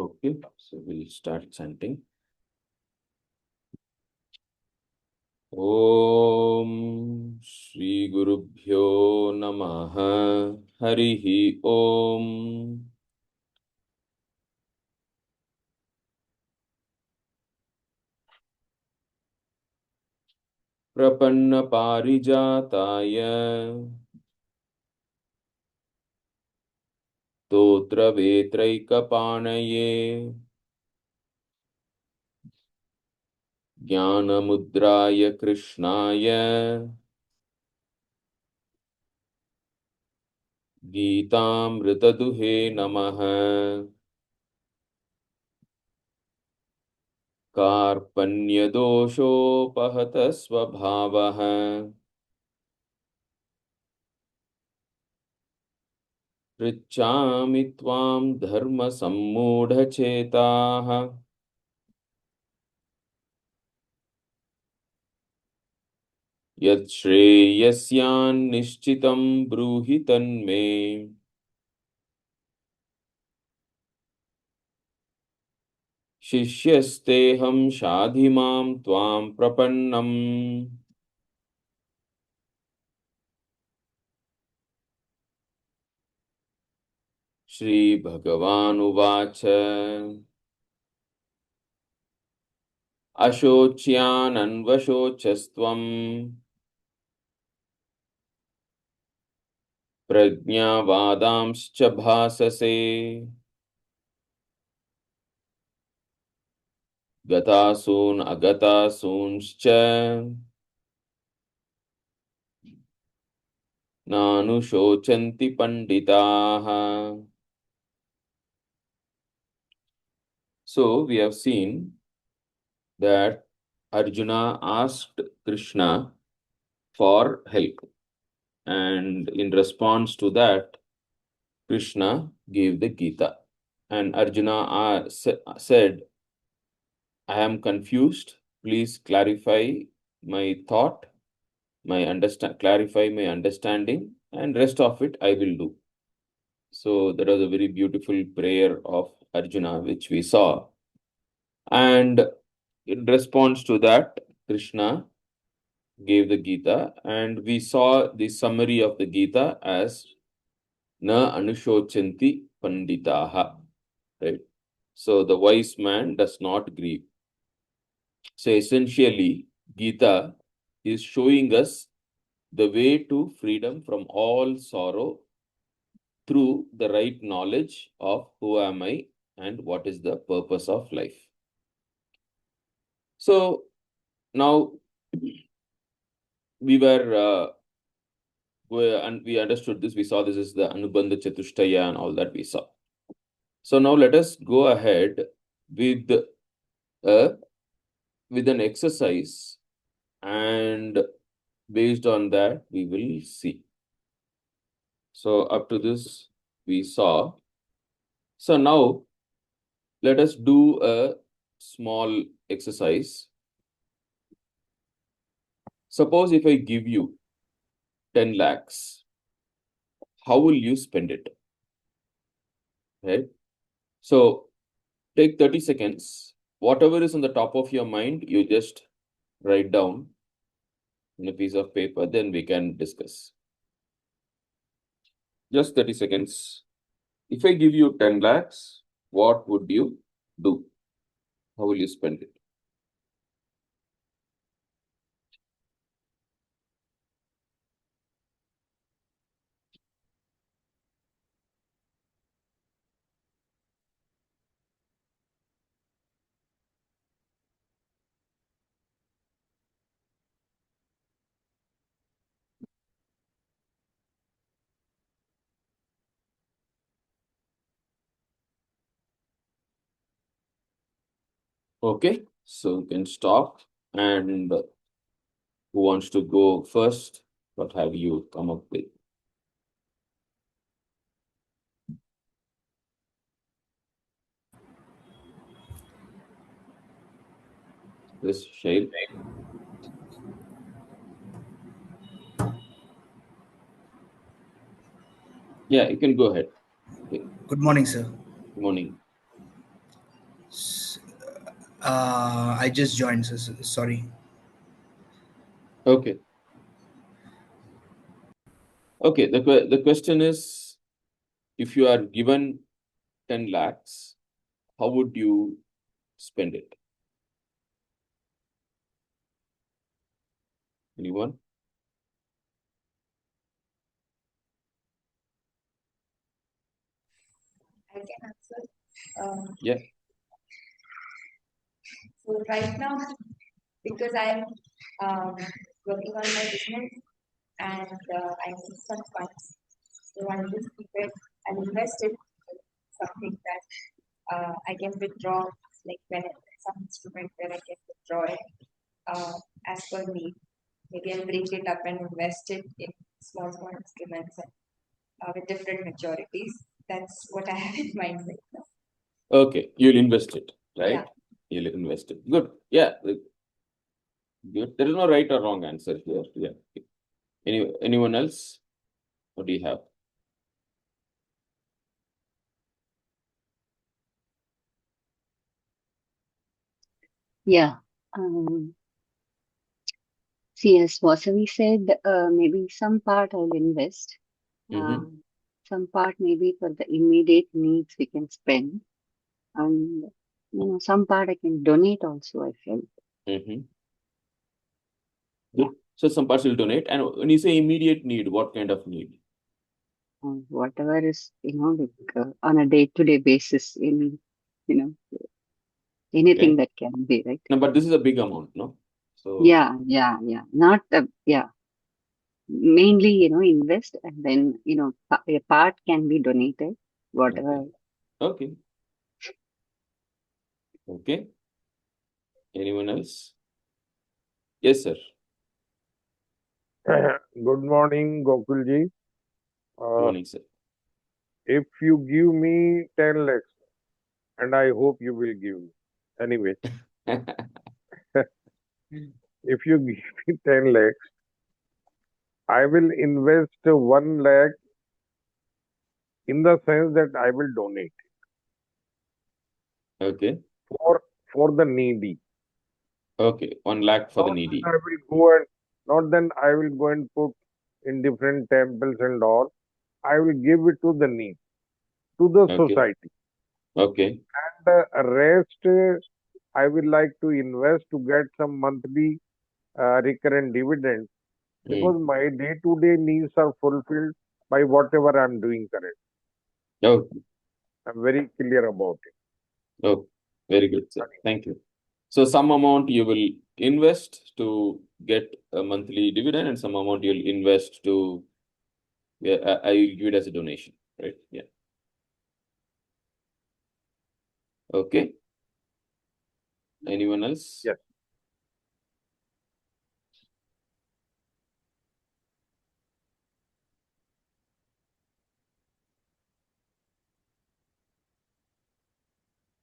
Okay, so we'll start chanting. Om Shri Gurubhyo Namaha Harihi Om. Prapanna Parijataya Totra Vetraikapanaye Jnanamudraya Krishnaya Geetamritaduhe Namaha Karpanyadoshopahatas Svabhavaha पृच्छामि त्वां धर्मसम्मूढचेताः यच्छ्रेयस्यान्निश्चितं ब्रूहि तन्मे शिष्यस्तेऽहं शाधि मां त्वां प्रपन्नम्। श्रीभगवानुवाच अशोच्यानन्वशोचस्त्वं प्रज्ञावादांश्च भाससे गतासून् अगतासूंश्च नानुशोचन्ति पंडिताः. So we have seen that Arjuna asked Krishna for help, and in response to that, Krishna gave the Gita. And Arjuna said, I am confused. Please clarify my thought, clarify my understanding, and rest of it I will do. So that was a very beautiful prayer of Arjuna, which we saw. And in response to that, Krishna gave the Gita, and we saw the summary of the Gita as Na Anushochanti Panditaha. Right? So the wise man does not grieve. So essentially, Gita is showing us the way to freedom from all sorrow through the right knowledge of who am I and what is the purpose of life. So now we understood this. We saw this is the Anubandha Chatushtaya and all that we saw. So now let us go ahead with an exercise, and based on that we will see. So up to this we saw. So now let us do a small exercise. Suppose if I give you 10 lakhs, how will you spend it? Right? So take 30 seconds. Whatever is on the top of your mind, you just write down in a piece of paper, then we can discuss. Just 30 seconds. If I give you 10 lakhs, what would you do? How will you spend it? Okay, so you can stop. And who wants to go first? What have you come up with? This Shail. Yeah, you can go ahead. Okay. Good morning, sir. Good morning. I just joined, so sorry. Okay. Okay. The question is, if you are given 10 lakhs, how would you spend it? Anyone? I can answer. Yeah. So right now, because I'm working on my business and I need some funds, so I'll just keep it and invest it in something that I can withdraw, like when some instrument where I can withdraw it as per need. Maybe I'll break it up and invest it in small instruments and, with different maturities. That's what I have in mind right now. Okay. You'll invest it, right? Yeah. You'll invest it. Good. Yeah. Good. There is no right or wrong answer here. Yeah. Anyone else? What do you have? Yeah. See, as Vasavi said, maybe some part I'll invest. Mm-hmm. Some part maybe for the immediate needs we can spend. And, some part I can donate also, I felt. Mm-hmm. Good. So some parts will donate. And when you say immediate need, what kind of need? Whatever is, like on a day-to-day basis, you know, anything Okay. that can be, right? No, but this is a big amount, no? So, Yeah. Not, yeah. Mainly, invest and then, a part can be donated, okay. whatever. Okay. Okay. Anyone else? Yes, sir. Good morning, Gokulji. Good morning, sir. If you give me 10 lakhs, and I hope you will give me. Anyway, if you give me 10 lakhs, I will invest 1 lakh in the sense that I will donate Okay. for the needy. Okay. 1 lakh for the Not then needy. I will go and not then I will go and put in different temples and all. I will give it to the need, to the Okay. society. Okay. And the rest I will like to invest to get some monthly recurrent dividend because Mm. my day-to-day needs are fulfilled by whatever I'm doing currently. Oh, I'm very clear about it. oh, very good, sir. Thank you. So some amount you will invest to get a monthly dividend, and some amount you'll invest to, yeah, I will give it as a donation, right? Yeah. Okay. Anyone else? Yes.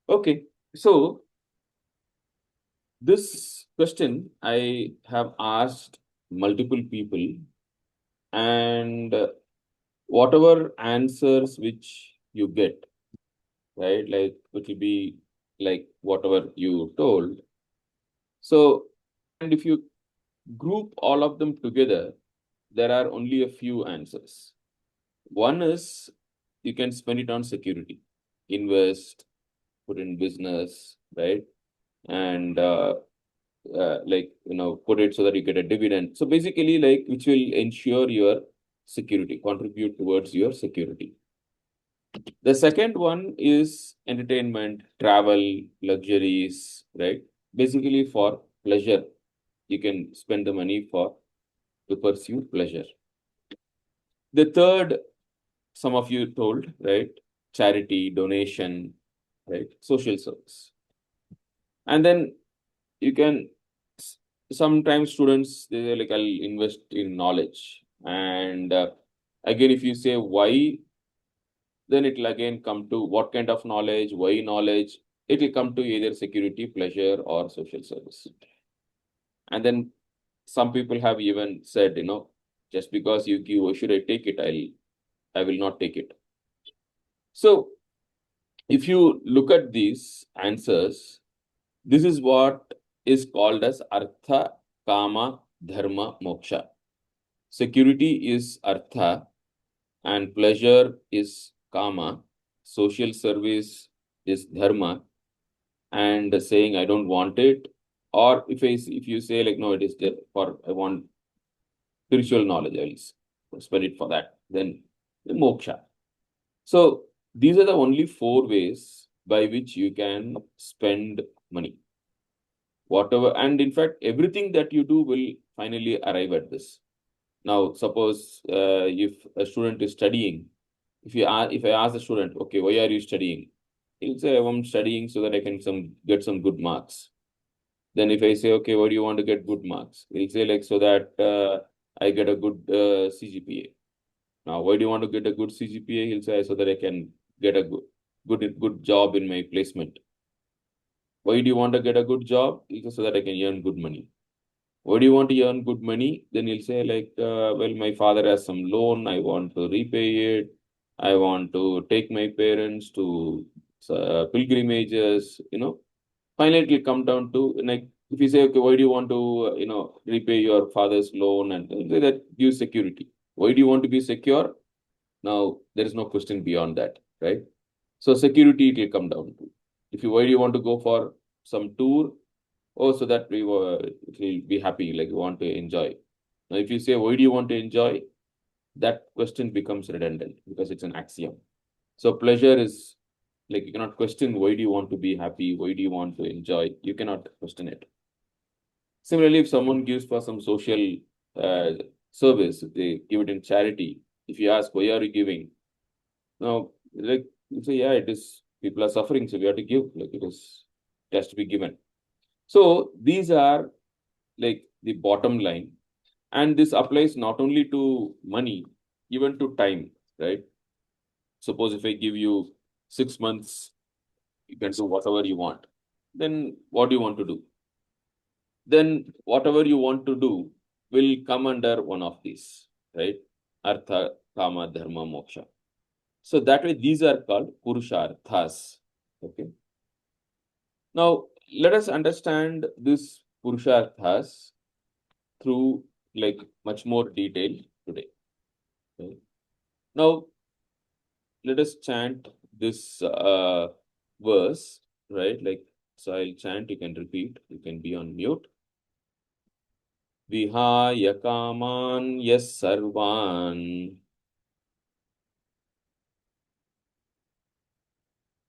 Okay. So this question I have asked multiple people, and whatever answers which you get, right? Like it will be like whatever you told. So, and if you group all of them together, there are only a few answers. One is you can spend it on security, invest, put in business, right? And like, put it so that you get a dividend. So basically, like, which will ensure your security, contribute towards your security. The second one is entertainment, travel, luxuries, right? Basically for pleasure. You can spend the money for to pursue pleasure. The third, some of you told, right? Charity, donation, right? Social service. And then you can sometimes students they say like I'll invest in knowledge. And again, if you say why, then it will again come to what kind of knowledge, why knowledge. It will come to either security, pleasure, or social service. And then some people have even said, just because you give, why should I take it? I will not take it. So if you look at these answers, this is what is called as Artha, Kama, Dharma, Moksha. Security is Artha, and pleasure is Kama. Social service is Dharma, and saying I don't want it, or if you say like no, it is there for I want spiritual knowledge, I will spend it for that. Then the moksha. So these are the only four ways by which you can spend money. Whatever, and in fact, everything that you do will finally arrive at this. Now, suppose if a student is studying, if I ask the student, okay, why are you studying? He'll say, I'm studying so that I can get some good marks. Then if I say, okay, why do you want to get good marks? He'll say like, so that I get a good CGPA. Now, why do you want to get a good CGPA? He'll say, so that I can get a good job in my placement. Why do you want to get a good job? He'll say, so that I can earn good money. Why do you want to earn good money? Then he'll say like, well, my father has some loan. I want to repay it. I want to take my parents to pilgrimages, Finally, it will come down to, like, if you say, okay, why do you want to, repay your father's loan? And that gives security. Why do you want to be secure? Now, there is no question beyond that, right? So security, it will come down to. Why do you want to go for some tour? Oh, so that it will be happy, like you want to enjoy. Now, if you say, why do you want to enjoy? That question becomes redundant because it's an axiom. So pleasure is like, you cannot question why do you want to be happy? Why do you want to enjoy? You cannot question it. Similarly, if someone gives for some social service, they give it in charity. If you ask, why are you giving? Now, like, you say, yeah, it is, people are suffering, so we have to give, like it has to be given. So these are like the bottom line. And this applies not only to money, even to time, right? Suppose if I give you 6 months, you can do whatever you want. Then what do you want to do? Then whatever you want to do will come under one of these, right? Artha, Kama, Dharma, Moksha. So that way, these are called Purusharthas. Okay. Now, let us understand this Purusharthas through like much more detail today. Okay. Now, let us chant this verse, right? Like, so I'll chant, you can repeat, you can be on mute. Vihaya kaman yes sarvan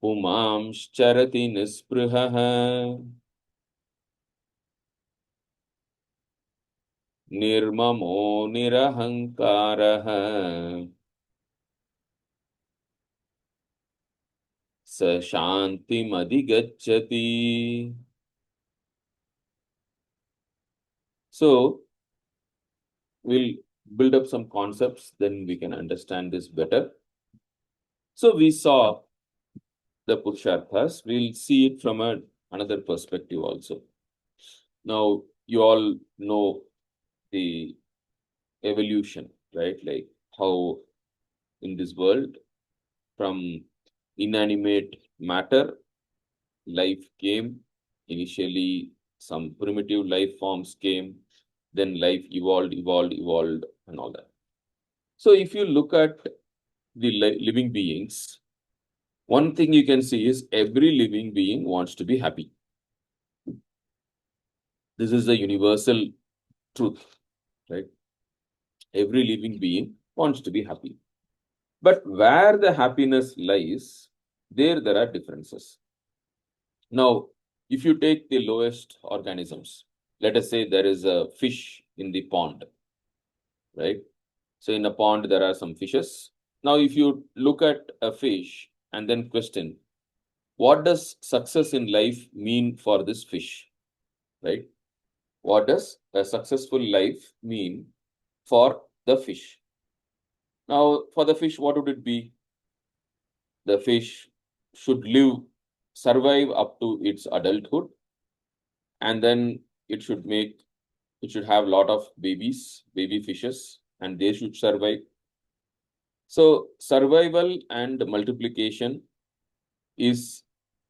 Pumamscharati nisprihaha Nirmamo nirahankaraha Sa shantimadhigacchati. So, we'll build up some concepts, then we can understand this better. So, we saw the Purusharthas. We'll see it from another perspective also. Now, you all know the evolution, right? Like how in this world, from inanimate matter, life came. Initially, some primitive life forms came, then life evolved, and all that. So, if you look at the living beings, one thing you can see is every living being wants to be happy. This is the universal truth, right? Every living being wants to be happy. But where the happiness lies, there are differences. Now, if you take the lowest organisms, let us say there is a fish in the pond, right? So in a pond, there are some fishes. Now, if you look at a fish and then question, what does success in life mean for this fish, right? What does a successful life mean for the fish? Now, for the fish, what would it be? The fish should survive up to its adulthood, and then it should have a lot of baby fishes, and they should survive. So survival and multiplication is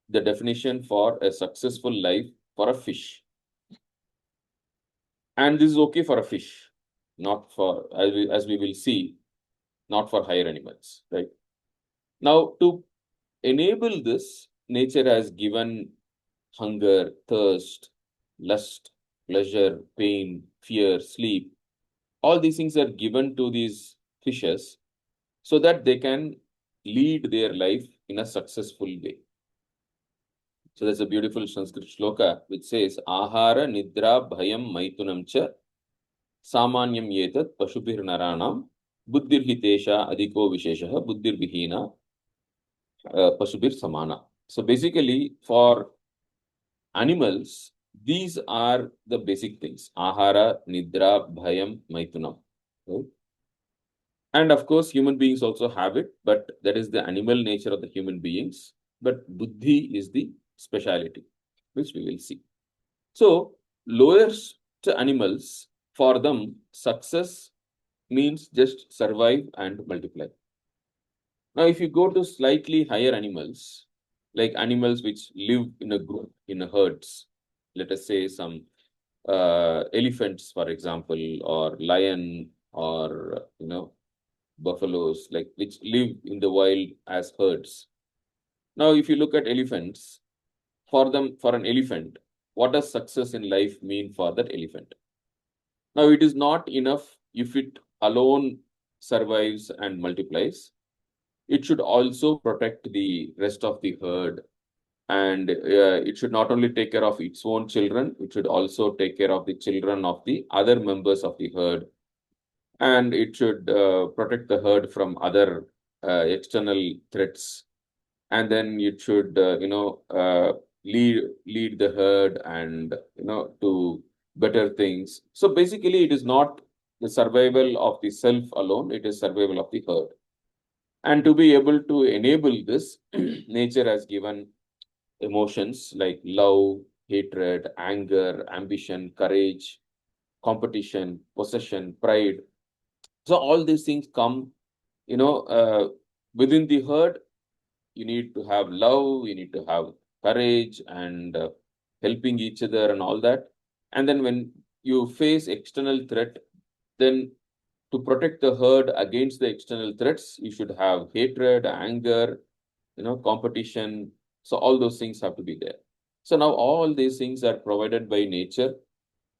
the definition for a successful life for a fish. And this is okay for a fish, not for, as we will see, not for higher animals, right? Now, to enable this, nature has given hunger, thirst, lust, pleasure, pain, fear, sleep. All these things are given to these fishes so that they can lead their life in a successful way. So there's a beautiful Sanskrit shloka which says, Ahara nidra bhayam maitunam cha samanyam yetat pashubhir naranam buddhir hitesha adhiko visheshaha buddhir vihina pashubhir samana. So basically, for animals, these are the basic things: ahara, nidra, bhayam, maitunam. Right? And of course, human beings also have it, but that is the animal nature of the human beings. But buddhi is the speciality, which we will see. So, lowest animals, for them, success means just survive and multiply. Now, if you go to slightly higher animals, like animals which live in a group, in a herds, let us say some elephants, for example, or lion, or buffaloes, like which live in the wild as herds. Now, if you look at elephants, for them, for an elephant, what does success in life mean for that elephant? Now, it is not enough if it alone survives and multiplies. It should also protect the rest of the herd, and it should not only take care of its own children, it should also take care of the children of the other members of the herd, and it should protect the herd from other external threats, and then it should lead the herd and to better things. So basically, it is not the survival of the self alone, it is survival of the herd. And to be able to enable this, nature has given emotions like love, hatred, anger, ambition, courage, competition, possession, pride. So all these things come, within the herd. You need to have love, you need to have courage, and helping each other and all that. And then when you face external threat, then to protect the herd against the external threats, you should have hatred, anger, competition. So all those things have to be there. So now all these things are provided by nature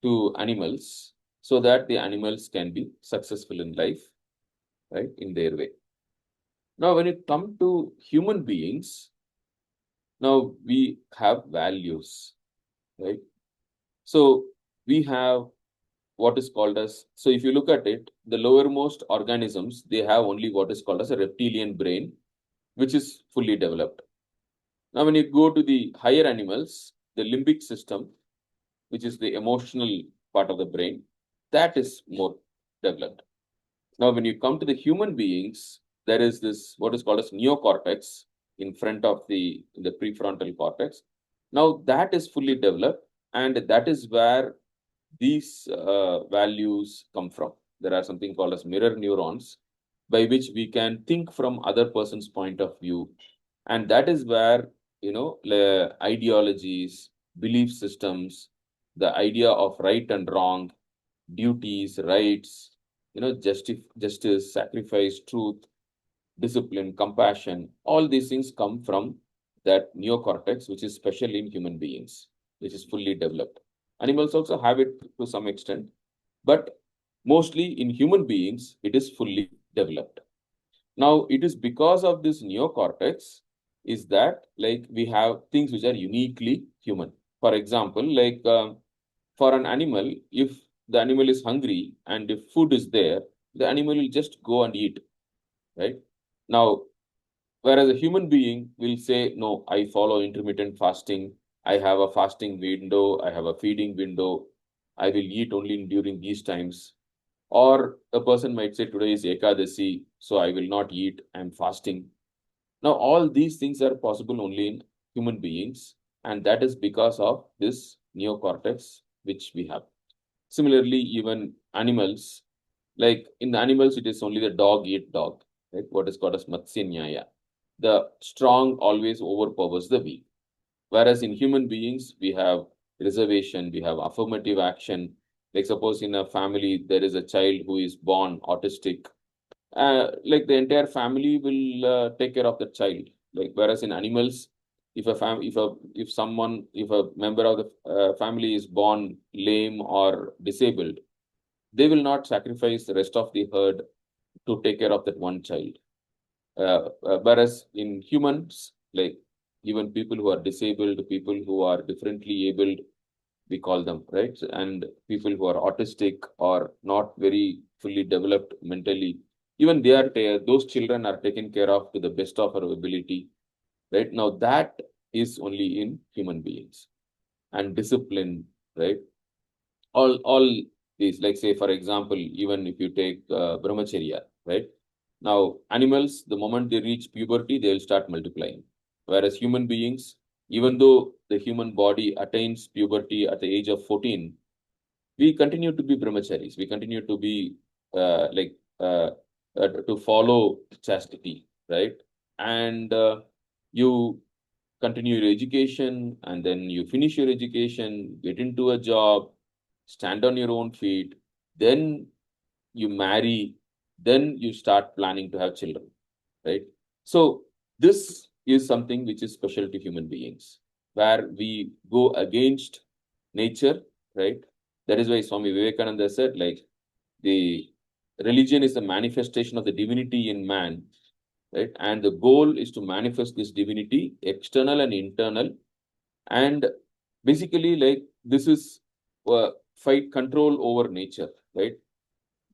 to animals so that the animals can be successful in life, right, in their way. Now, when it comes to human beings, now we have values, right? So we have what is called as, so if you look at it, the lowermost organisms, they have only what is called as a reptilian brain, which is fully developed. Now, when you go to the higher animals, the limbic system, which is the emotional part of the brain, that is more developed. Now, when you come to the human beings, there is this what is called as neocortex in front of the prefrontal cortex. Now, that is fully developed, and that is where these values come from. There are something called as mirror neurons, by which we can think from other person's point of view, and that is where the ideologies, belief systems, the idea of right and wrong, duties, rights, justice, sacrifice, truth, discipline, compassion, all these things come from that neocortex, which is special in human beings, which is fully developed. Animals also have it to some extent, but mostly in human beings, it is fully developed. Now, it is because of this neocortex is that like we have things which are uniquely human. For example, like for an animal, if the animal is hungry and if food is there, the animal will just go and eat, right? Now, whereas a human being will say, no, I follow intermittent fasting. I have a fasting window. I have a feeding window. I will eat only during these times. Or a person might say, today is Ekadasi, so I will not eat. I'm fasting. Now, all these things are possible only in human beings. And that is because of this neocortex, which we have. Similarly, even animals, like in the animals, it is only the dog eat dog, right? What is called as Matsya Nyaya. the strong always overpowers the weak. Whereas in human beings, we have reservation, we have affirmative action. Like suppose in a family, there is a child who is born autistic, like the entire family will take care of the child. Like whereas in animals, if a member of the family is born lame or disabled, they will not sacrifice the rest of the herd to take care of that one child. Whereas in humans, like even people who are disabled, people who are differently abled, we call them, right? And people who are autistic or not very fully developed mentally, even those children are taken care of to the best of our ability, right? Now that is only in human beings. And discipline, right? All these, like say for example, even if you take brahmacharya, right? Now animals, the moment they reach puberty, they'll start multiplying. Whereas human beings, even though the human body attains puberty at the age of 14, we continue to be brahmacharis, we continue to be like to follow chastity, right? And you continue your education, and then you finish your education, get into a job, stand on your own feet, then you marry, then you start planning to have children, right? So this is something which is special to human beings, where we go against nature, right? That is why Swami Vivekananda said, like, the religion is a manifestation of the divinity in man, right? And the goal is to manifest this divinity, external and internal. And basically, like, this is fight control over nature, right?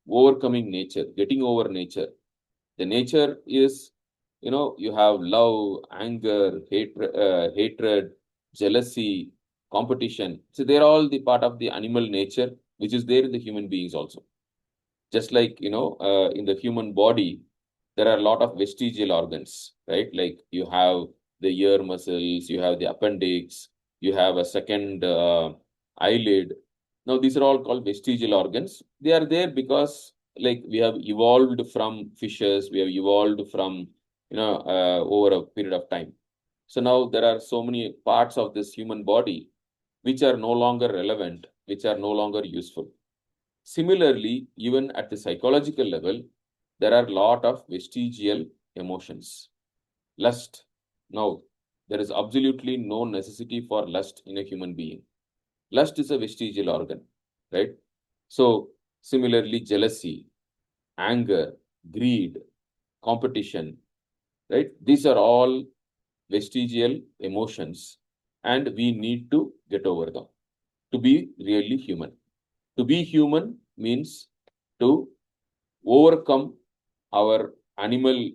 Overcoming nature, getting over nature. The nature is, you have love, anger, hatred, jealousy, competition. So they're all the part of the animal nature, which is there in the human beings also. Just like, in the human body, there are a lot of vestigial organs, right? Like you have the ear muscles, you have the appendix, you have a second eyelid. Now, these are all called vestigial organs. They are there because, like, we have evolved from fishes, we have evolved from, over a period of time. So now there are so many parts of this human body which are no longer relevant, which are no longer useful. Similarly, even at the psychological level, there are a lot of vestigial emotions. Lust. Now, there is absolutely no necessity for lust in a human being. Lust is a vestigial organ, right? So, similarly, jealousy, anger, greed, competition, right? These are all vestigial emotions, and we need to get over them to be really human. To be human means to overcome our animal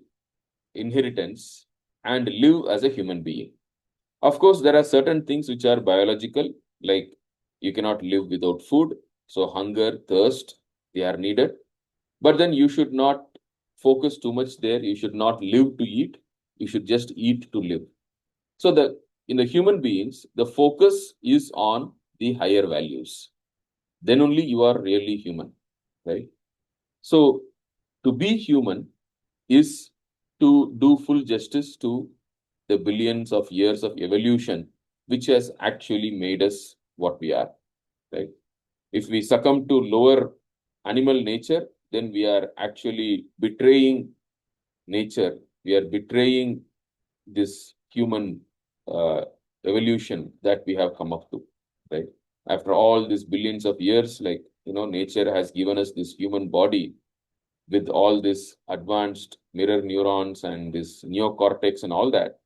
inheritance and live as a human being. Of course, there are certain things which are biological, like you cannot live without food. So, hunger, thirst, they are needed. But then you should not focus too much there. You should not live to eat. You should just eat to live. So, in the human beings, the focus is on the higher values. Then only you are really human, right? So, to be human is to do full justice to the billions of years of evolution, which has actually made us what we are, right? If we succumb to lower animal nature, then we are actually betraying nature. We are betraying this human uh, evolution that we have come up to, right? After all these billions of years, like, nature has given us this human body with all this advanced mirror neurons and this neocortex and all that.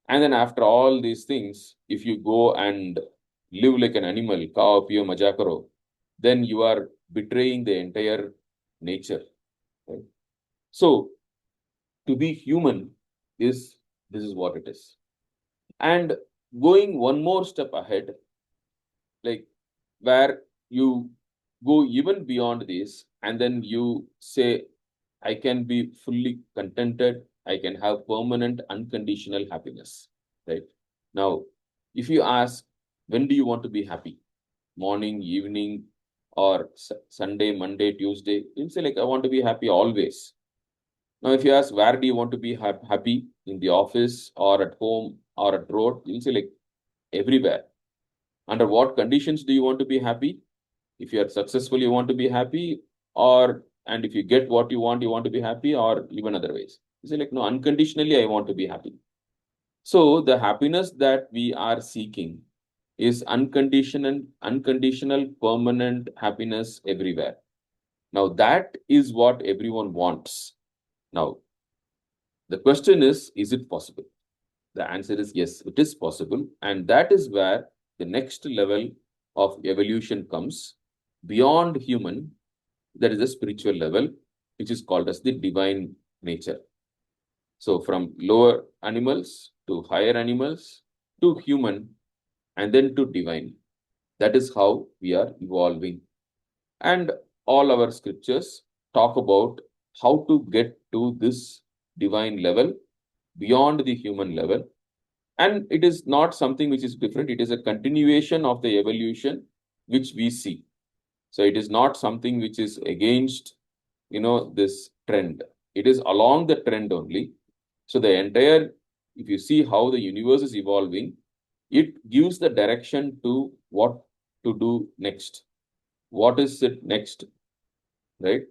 And then after all these things, if you go and live like an animal, kao pio maja karo, then you are betraying the entire nature. Right? So to be human is this is what it is. And going one more step ahead, like where you go even beyond this, and then you say, I can be fully contented, I can have permanent, unconditional happiness. Right? Now, if you ask, when do you want to be happy? Morning, evening, or Sunday, Monday, Tuesday? You'll say, like, I want to be happy always. Now, if you ask, where do you want to be happy, in the office or at home or at road, you'll say like everywhere. Under what conditions do you want to be happy? If you are successful, you want to be happy, and if you get what you want to be happy, or even otherwise. You say like, no, unconditionally, I want to be happy. So the happiness that we are seeking is unconditional, permanent happiness everywhere. Now that is what everyone wants. Now the question is it possible? The answer is yes, it is possible, and that is where the next level of evolution comes beyond human. There is a spiritual level which is called as the divine nature. So from lower animals to higher animals to human and then to divine. That is how we are evolving. And all our scriptures talk about how to get to this divine level beyond the human level. And it is not something which is different. It is a continuation of the evolution which we see. So it is not something which is against, this trend. It is along the trend only. So the entire, if you see how the universe is evolving, it gives the direction to what to do next. What is it next, right?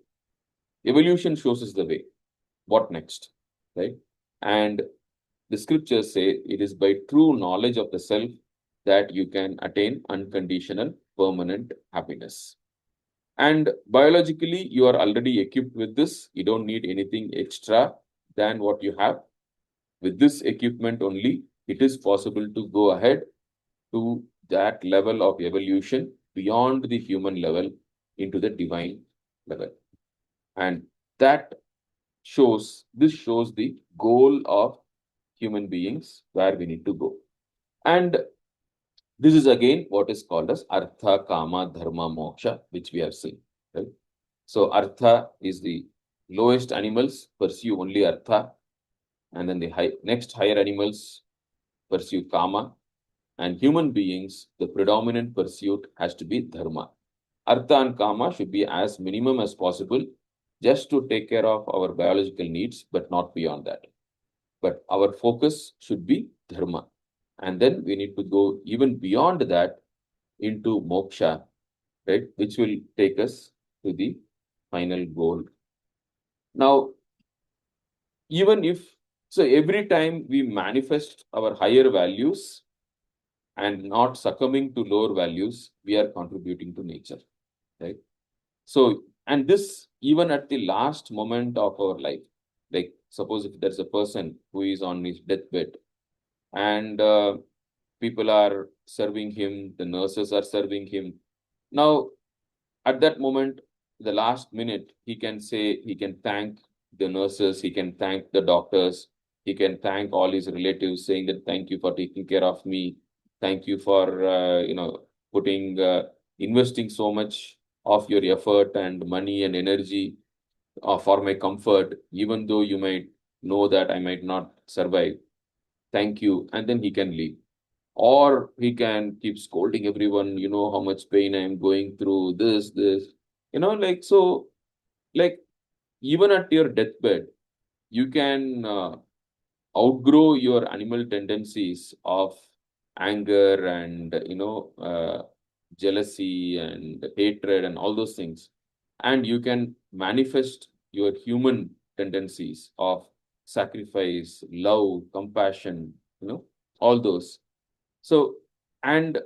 Evolution shows us the way. What next, right? And the scriptures say it is by true knowledge of the self that you can attain unconditional, permanent happiness. And biologically, you are already equipped with this. You don't need anything extra than what you have. With this equipment only, it is possible to go ahead to that level of evolution beyond the human level into the divine level. And this shows the goal of human beings where we need to go. And this is again what is called as Artha, Kama, Dharma, Moksha, which we have seen. Right? So Artha is the lowest animals pursue only Artha, and then the next higher animals pursue Kama, and human beings, the predominant pursuit has to be Dharma. Artha and Kama should be as minimum as possible, just to take care of our biological needs, but not beyond that. But our focus should be Dharma. And then we need to go even beyond that into moksha, right, which will take us to the final goal. Now, every time we manifest our higher values and not succumbing to lower values, we are contributing to nature, right? So, and this even at the last moment of our life, like suppose if there's a person who is on his deathbed and people are serving him, the nurses are serving him. Now, at that moment, the last minute, he can thank the nurses, he can thank the doctors, he can thank all his relatives, saying that thank you for taking care of me, thank you for investing so much of your effort and money and energy for my comfort, even though you might know that I might not survive. Thank you, and then he can leave. Or he can keep scolding everyone, how much pain I am going through, this, so, like, even at your deathbed, you can outgrow your animal tendencies of anger and, jealousy and hatred and all those things. And you can manifest your human tendencies of sacrifice, love, compassion, all those. So, and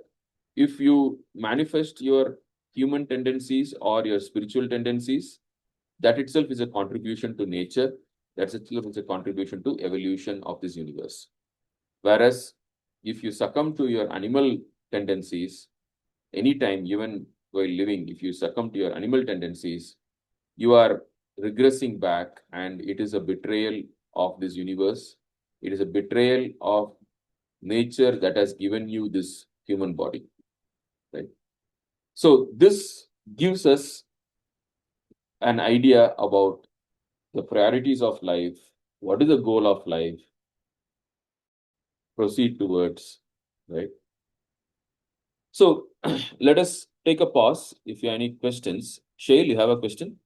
if you manifest your human tendencies or your spiritual tendencies, that itself is a contribution to nature. That itself is a contribution to evolution of this universe. Whereas, if you succumb to your animal tendencies, anytime, even while living, if you succumb to your animal tendencies, you are regressing back, and it is a betrayal of this universe. It is a betrayal of nature that has given you this human body, right? So this gives us an idea about the priorities of life, what is the goal of life, proceed towards, right? So let us take a pause. If you have any questions, Shail, you have a question?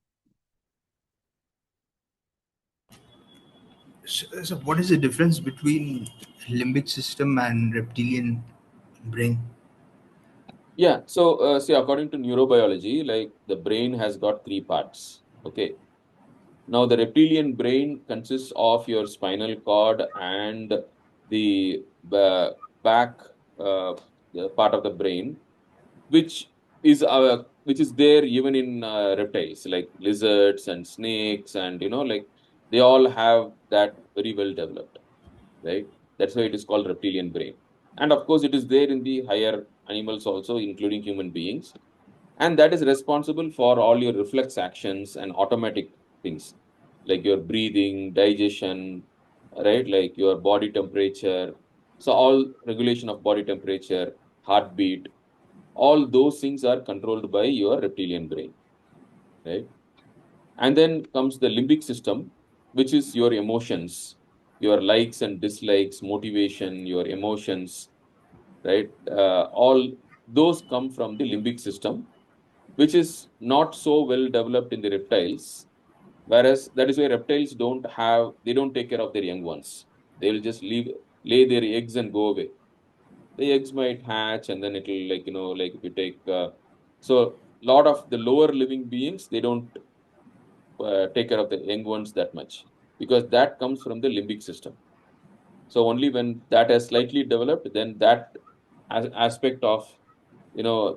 So what is the difference between limbic system and reptilian brain? Yeah, so see, according to neurobiology, like the brain has got three parts. Okay. Now, the reptilian brain consists of your spinal cord and the back the part of the brain, which is there even in reptiles like lizards and snakes, and like they all have that very well developed, right? That's why it is called reptilian brain. And of course, it is there in the higher animals also, including human beings. And that is responsible for all your reflex actions and automatic things like your breathing, digestion, right? Like your body temperature. So, all regulation of body temperature, heartbeat, all those things are controlled by your reptilian brain, right? And then comes the limbic system, which is your emotions, your likes and dislikes, motivation, your emotions, right? All those come from the limbic system, which is not so well developed in the reptiles. Whereas that is why reptiles they don't take care of their young ones. They will just lay their eggs and go away. The eggs might hatch, and then it'll, like, like if you take, so lot of the lower living beings, they don't take care of the young ones that much, because that comes from the limbic system. So only when that has slightly developed, then that aspect of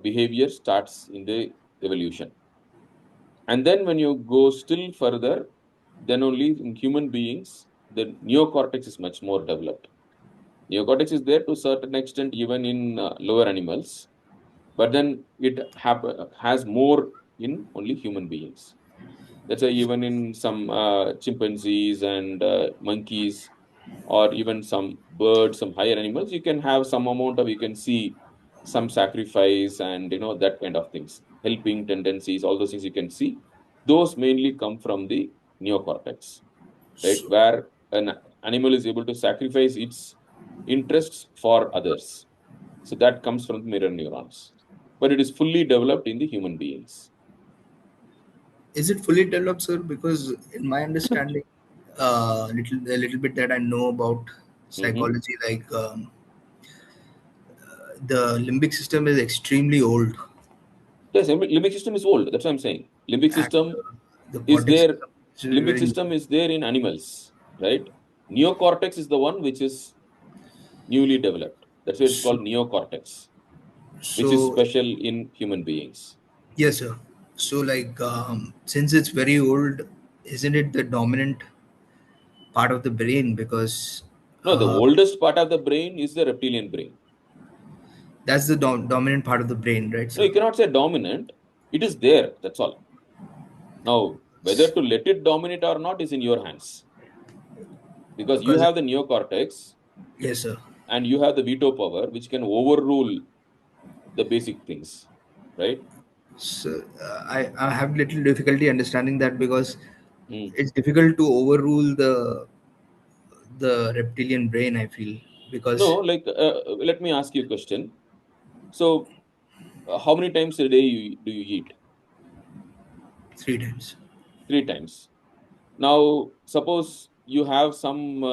behavior starts in the evolution. And then when you go still further, then only in human beings, the neocortex is much more developed. Neocortex is there to a certain extent even in lower animals, but then has more in only human beings. That's why even in some chimpanzees and monkeys, or even some birds, some higher animals, you can have some amount of, you can see some sacrifice and that kind of things, helping tendencies, all those things you can see. Those mainly come from the neocortex, right? So Where an animal is able to sacrifice its interests for others. So that comes from the mirror neurons, but it is fully developed in the human beings. is it fully developed, sir? Because in my understanding, a little bit that I know about Mhm. psychology, like the limbic system is extremely old, Yes, limbic system is old. That's what I'm saying. Limbic and system the is cortex there. system is Limbic very system new. is there in animals, right? Neocortex is the one which is newly developed. That's why it's So, called neocortex, which is so special in human beings. yes, sir. So, like, since it's very old, isn't it the dominant part of the brain? Because No, the uh, oldest part of the brain is the reptilian brain. that's the dominant part of the brain, right, No, sir? you cannot say dominant. It is there. That's all. Now, whether to let it dominate or not is in your hands, because you Because have the neocortex yes, sir. and you have the veto power, which can overrule the basic things, right? So I have little difficulty understanding that because Hmm. it's difficult to overrule the reptilian brain. I feel No, because like, let me ask you a question. So, how many times a day do you eat? 3 times. Three times. Now, suppose you have some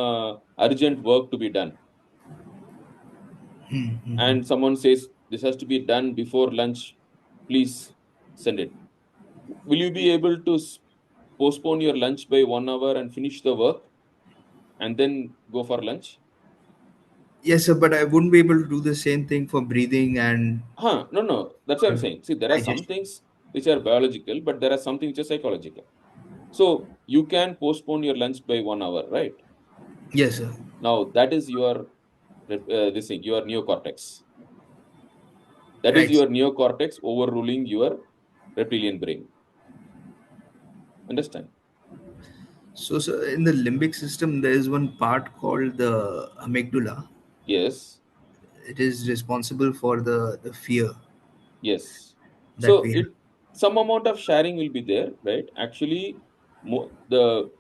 urgent work to be done, Hmm, hmm, hmm. and someone says this has to be done before lunch. Please send it. Will you be able to postpone your lunch by 1 hour and finish the work and then go for lunch? Yes, sir. But I wouldn't be able to do the same thing for breathing and Huh? No, no. That's what I'm saying. See, there are some digestion. things which are biological, but there are some things which are psychological. So you can postpone your lunch by 1 hour, right? Yes, sir. Now that is your this thing, your neocortex. That is Right. your neocortex overruling your reptilian brain. Understand? So in the limbic system, there is one part called the amygdala. Yes, It is responsible for the fear yes. that So we have. it some amount of sharing will be there, right? Actually, the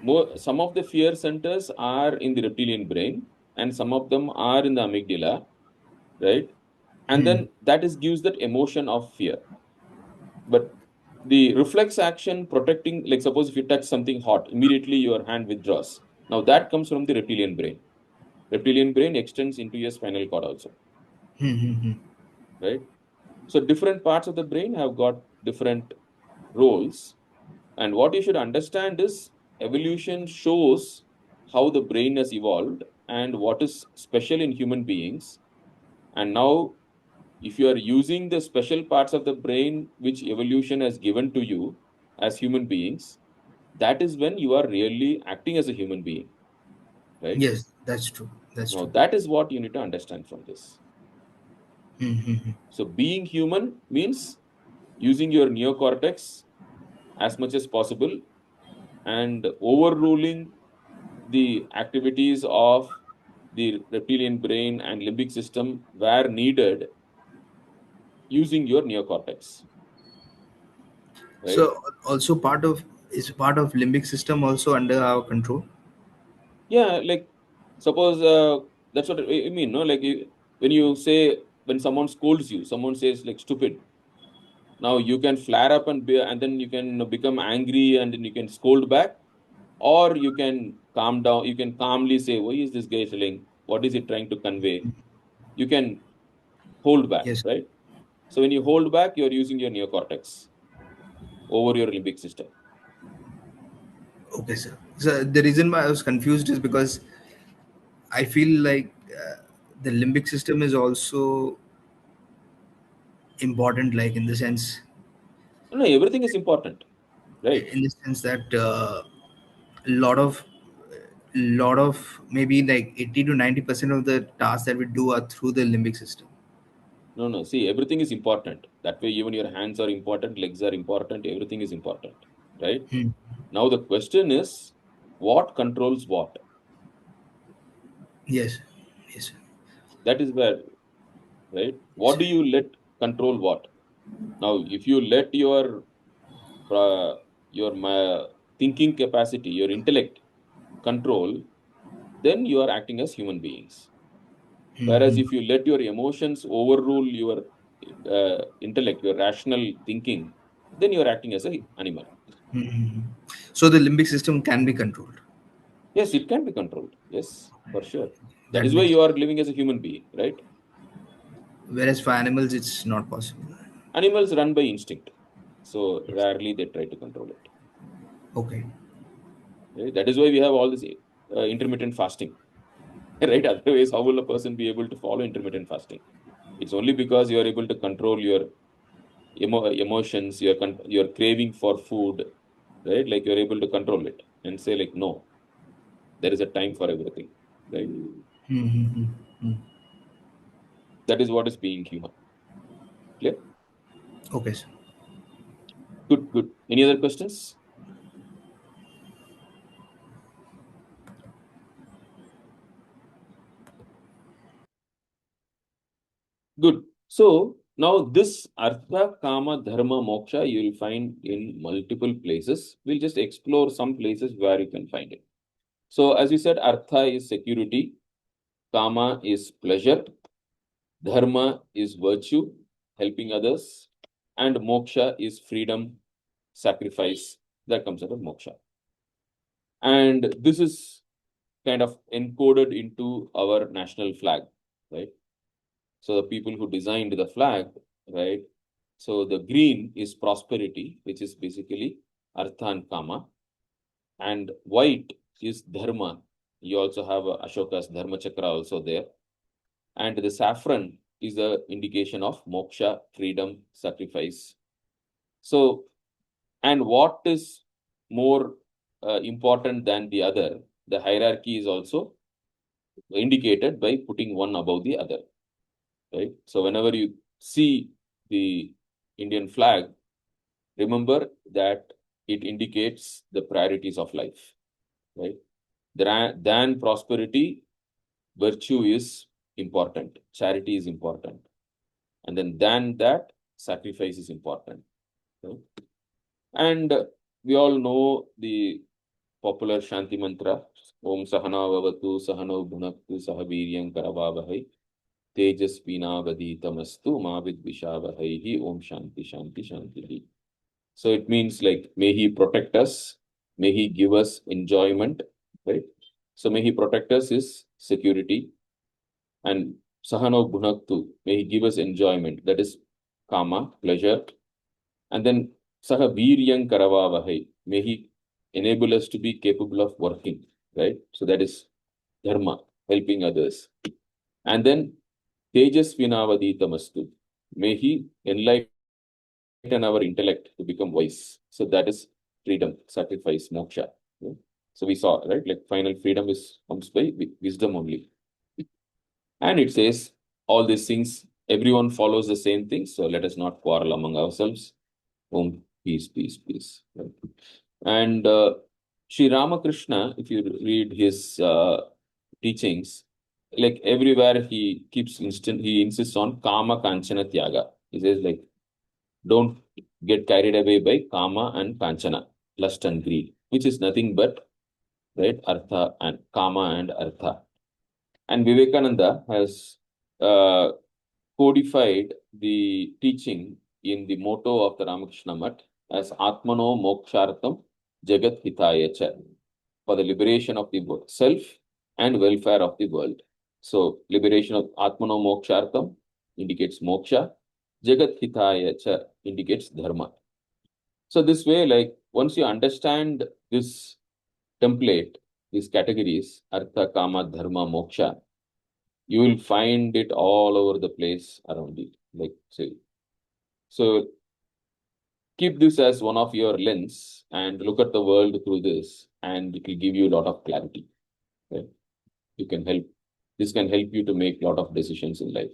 more some of the fear centers are in the reptilian brain, and some of them are in the amygdala, right? And Hmm. then that is gives that emotion of fear. But the reflex action protecting, like suppose if you touch something hot, immediately your hand withdraws. Now that comes from the reptilian brain. Reptilian brain extends into your spinal cord also, right? So different parts of the brain have got different roles. And what you should understand is evolution shows how the brain has evolved and what is special in human beings. And now, if you are using the special parts of the brain which evolution has given to you as human beings, that is when you are really acting as a human being, right? Yes, that's true. That's Now, true. that is what you need to understand from this. So, being human means using your neocortex as much as possible and overruling the activities of the reptilian brain and limbic system where needed using your neocortex, right? So also part of limbic system also under our control. Yeah, like suppose that's what I mean, no? Like when you say, when someone scolds you, someone says like stupid. Now you can flare up and then you can become angry and then you can scold back, or you can calm down. You can calmly say, "Why is this guy telling? What is he trying to convey?" You can hold back, Yes. right? So when you hold back, you're using your neocortex over your limbic system. Okay, sir. So the reason why I was confused is because I feel like the limbic system is also important, like No, everything is important, right? in the sense that a lot of maybe like 80 to 90% of the tasks that we do are through the limbic system. No, no. See, everything is important. That way, even your hands are important, legs are important, everything is important, right? Hmm. Now, the question is, what controls what? Yes. Yes. That is where, right? Yes. What do you let control what? Now, if you let uh, your thinking capacity, your intellect control, then you are acting as human beings. Whereas Hmm. if you let your emotions overrule your intellect, your rational thinking, then you are acting as an animal. Hmm. So the limbic system can be controlled. Yes, it can be controlled. Yes, for sure. That That is why makes, you are living as a human being, right? whereas for animals it's not possible. Animals run by instinct. So rarely they try to control it. Okay. Right? That is why we have all this intermittent fasting. Right? Otherwise, how will a person be able to follow intermittent fasting? It's only because you are able to control your emotions, your craving for food, right? Like you're able to control it and say, like, no, there is a time for everything, right? Hmm. That is what is being human. Clear? Okay, sir. Good, good. Any other questions? Good. So now this Artha, Kama, Dharma, Moksha you will find in multiple places. We'll just explore some places where you can find it. So as we said, Artha is security, Kama is pleasure, Dharma is virtue, helping others, and Moksha is freedom, sacrifice. That comes under Moksha. And this is kind of encoded into our national flag, right? So the people who designed the flag, right? So the green is prosperity, which is basically Artha and Kama, and white is Dharma. You also have Ashoka's Dharma Chakra also there, and the saffron is the indication of moksha, freedom, sacrifice. So, and what is more important than the other? The hierarchy is also indicated by putting one above the other, right? So whenever you see the Indian flag, remember that it indicates the priorities of life, right? Than prosperity, virtue is important, charity is important, and then than that, sacrifice is important. Right? And we all know the popular Shanti mantra, Om Sahana Vavatu Sahano Bhunaktu Sahaviryam Karavavahai Tejasvinavaditamastu Ma Vidvishavahaihi Om Shanti Shanti Shanti. So it means like, may he protect us, may he give us enjoyment, right? So may he protect us his security. And Sahano Bhunaktu, may he give us enjoyment. That is kama, pleasure. And then Saha Viryang Karavavahai, may he enable us to be capable of working, right? So that is dharma, helping others. And then Tejas Vinavaditamastu, may he enlighten our intellect to become wise. So that is freedom, sacrifice, moksha. Yeah. So we saw, right? Like final freedom comes by wisdom only. And it says all these things, everyone follows the same thing. So let us not quarrel among ourselves. Om, peace, peace, peace. Right? And Sri Ramakrishna, if you read his teachings, like everywhere he insists on kama kanchana tyaga. He says like, don't get carried away by kama and kanchana, lust and greed, which is nothing but, right, artha and kama and artha. And Vivekananda has codified the teaching in the motto of the Ramakrishna Math as Atmano Mokshartham Jagat Hitayacha, for the liberation of the self and welfare of the world. So, liberation of Atmano Mokshartham indicates moksha, Jagat Hitayacha indicates dharma. So, this way, like, once you understand this template, these categories, Artha, Kama, Dharma, Moksha, you will find it all over the place around you. Like, say, so keep this as one of your lens and look at the world through this, and it will give you a lot of clarity. Right? This can help you to make a lot of decisions in life.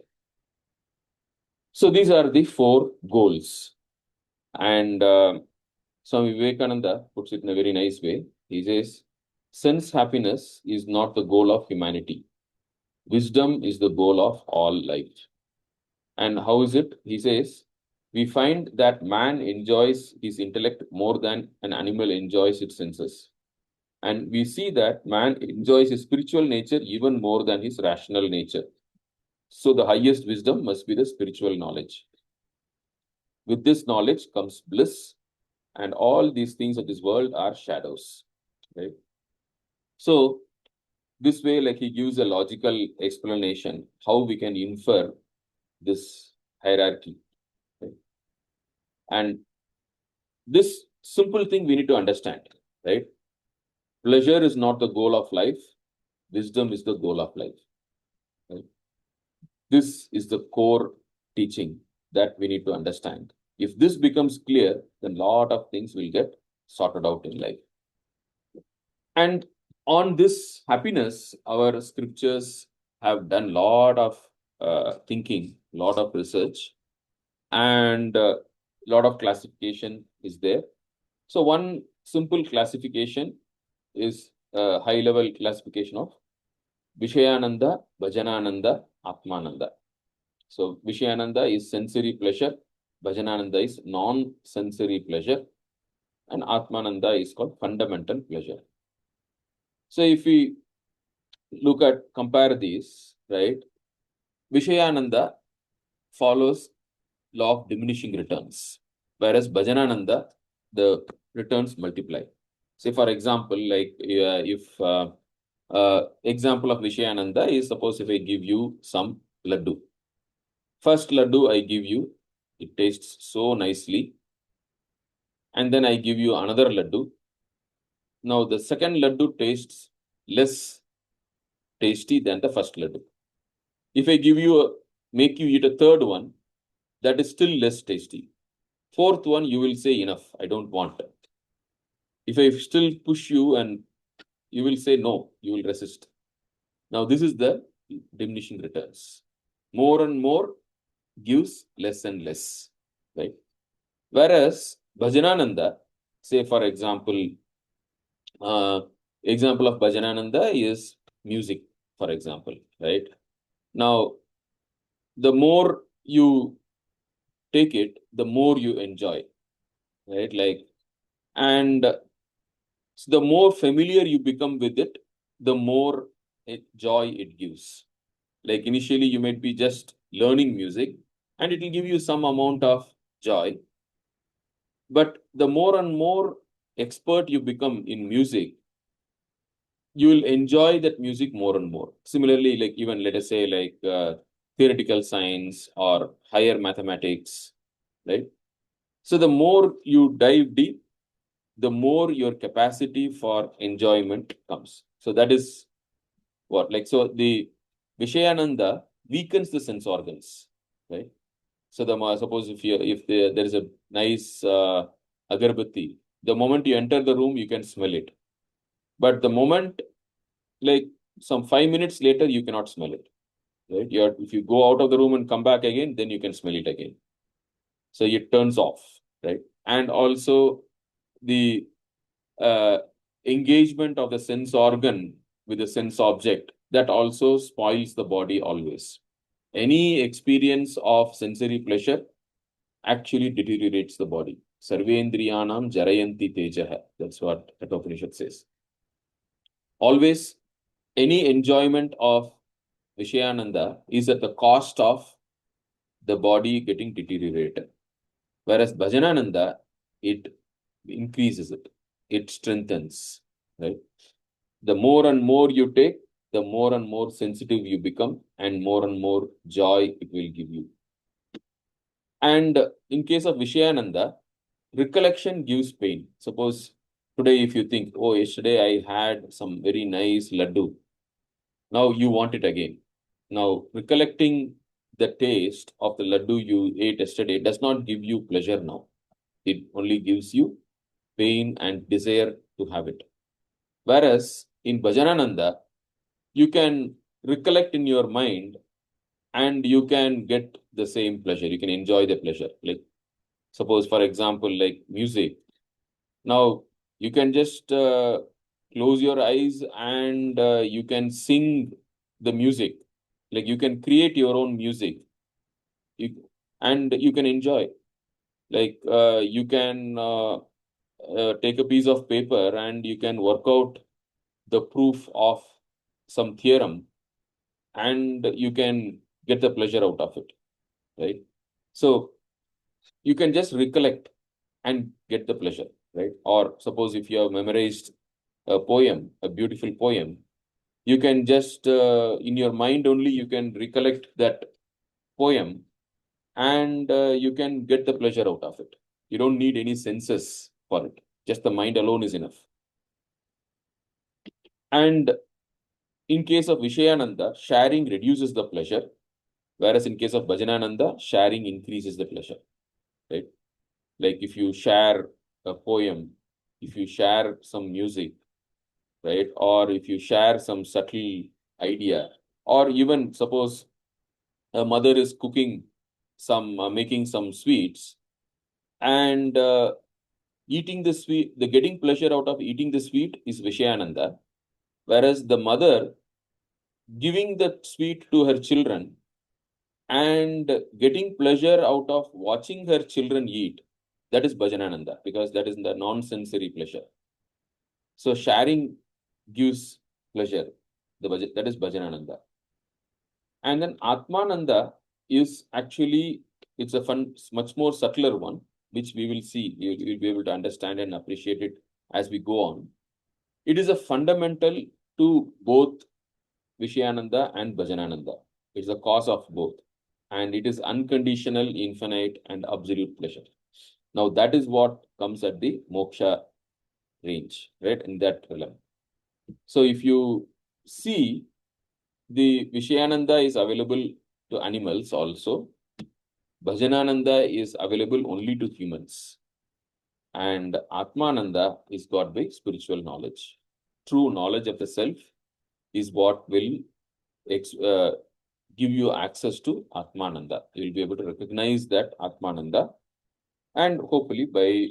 So these are the 4 goals. And Swami Vivekananda puts it in a very nice way. He says, sense happiness is not the goal of humanity. Wisdom is the goal of all life. And how is it? He says, we find that man enjoys his intellect more than an animal enjoys its senses. And we see that man enjoys his spiritual nature even more than his rational nature. So the highest wisdom must be the spiritual knowledge. With this knowledge comes bliss, and all these things of this world are shadows. Right? So this way, like he gives a logical explanation how we can infer this hierarchy. Right? And this simple thing we need to understand, right? Pleasure is not the goal of life. Wisdom is the goal of life. Right? This is the core teaching that we need to understand. If this becomes clear, then a lot of things will get sorted out in life. And on this happiness, our scriptures have done a lot of thinking, a lot of research, and a lot of classification is there. So one simple classification is a high-level classification of Vishayananda, Bhajanananda, Atmananda. So Vishayananda is sensory pleasure, Bhajanananda is non-sensory pleasure, and Atmananda is called fundamental pleasure. So if we compare these, right, Vishayananda follows law of diminishing returns, whereas Bhajanananda, the returns multiply. Say, for example, like example of Vishayananda is, suppose if I give you some laddu. First laddu I give you, it tastes so nicely. And then I give you another laddu. Now the second laddu tastes less tasty than the first laddu. If I make you eat a third one, that is still less tasty. Fourth one, you will say, enough, I don't want it. If I still push you, and you will say no, you will resist. Now this is the diminishing returns. More and more gives less and less, right? Whereas Bhajanananda, say for example of Bhajanananda is music, for example, right? Now, the more you take it, the more you enjoy, right? Like, and the more familiar you become with it, the more joy it gives. Like initially, you might be just learning music, and it will give you some amount of joy. But the more and more expert you become in music, you will enjoy that music more and more. Similarly, like even let us say like theoretical science or higher mathematics, right? So the more you dive deep, the more your capacity for enjoyment comes. So that is what, like, so the Vishayananda weakens the sense organs, right? So suppose there is a nice agarbatti, the moment you enter the room, you can smell it. But the moment, like some 5 minutes later, you cannot smell it, right? If you go out of the room and come back again, then you can smell it again. So it turns off, right? And also the uh, engagement of the sense organ with the sense object, that also spoils the body always. Any experience of sensory pleasure actually deteriorates the body. Sarvendriyanam jarayanti tejaha. That's what the Upanishad says. Always, any enjoyment of Vishayananda is at the cost of the body getting deteriorated. Whereas Bhajanananda, it increases it, it strengthens, right? The more and more you take, the more and more sensitive you become, and more joy it will give you. And in case of Vishayananda, recollection gives pain. Suppose today, if you think, oh, yesterday I had some very nice laddu, now you want it again. Now, recollecting the taste of the laddu you ate yesterday does not give you pleasure now. It only gives you pain and desire to have it. Whereas in Bhajanananda, you can recollect in your mind and you can get the same pleasure. You can enjoy the pleasure. Like, suppose, for example, like music. Now, you can just close your eyes and you can sing the music. Like, you can create your own music, and you can enjoy. Like, you can take a piece of paper and you can work out the proof of some theorem, and you can get the pleasure out of it, right? So you can just recollect and get the pleasure, right? Or suppose if you have memorized a poem, a beautiful poem, you can just in your mind only you can recollect that poem, and you can get the pleasure out of it. You don't need any senses for it. Just the mind alone is enough. And in case of Vishayananda, sharing reduces the pleasure, whereas in case of Bhajanananda, sharing increases the pleasure, right? Like if you share a poem, if you share some music, right? Or if you share some subtle idea, or even suppose a mother is cooking making some sweets, and eating the sweet, the getting pleasure out of eating the sweet is Vishayananda, whereas the mother giving the sweet to her children and getting pleasure out of watching her children eat, that is Bhajanananda, because that is the non-sensory pleasure. So sharing gives pleasure. That is Bhajanananda. And then Atmananda is actually, it's a fun, much more subtler one, which we will see. You will be able to understand and appreciate it as we go on. It is a fundamental to both Vishayananda and Bhajanananda. It's the cause of both. And it is unconditional, infinite, and absolute pleasure. Now, that is what comes at the moksha range, right? In that realm. So, if you see, the Vishayananda is available to animals also. Bhajanananda is available only to humans. And Atmananda is got by spiritual knowledge. True knowledge of the self is what will give you access to Atmananda. You will be able to recognize that Atmananda, and hopefully by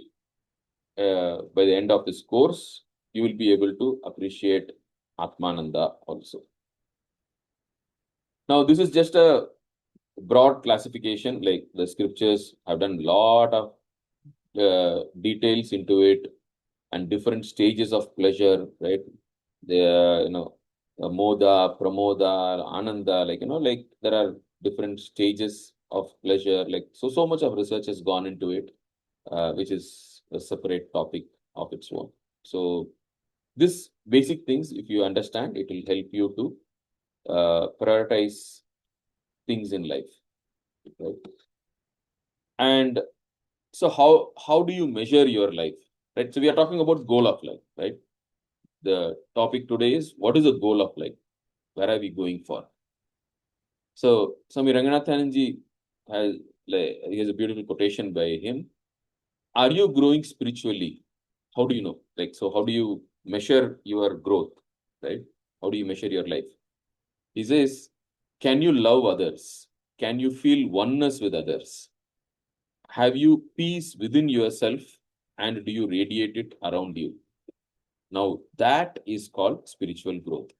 the end of this course, you will be able to appreciate Atmananda also. Now, this is just a broad classification. Like the scriptures have done a lot of details into it, and different stages of pleasure, right? The moda, pramoda, ananda, like there are different stages of pleasure. Like so much of research has gone into it, which is a separate topic of its own. So This basic things, if you understand, it will help you to prioritize things in life. Right? And so how do you measure your life? Right. So we are talking about goal of life, right? The topic today is, what is the goal of life? Where are we going for? So Swami Ranganathanji has, he has a beautiful quotation by him. Are you growing spiritually? How do you know? So how do you measure your growth? Right? How do you measure your life? He says, can you love others? Can you feel oneness with others? Have you peace within yourself, and do you radiate it around you? Now that is called spiritual growth.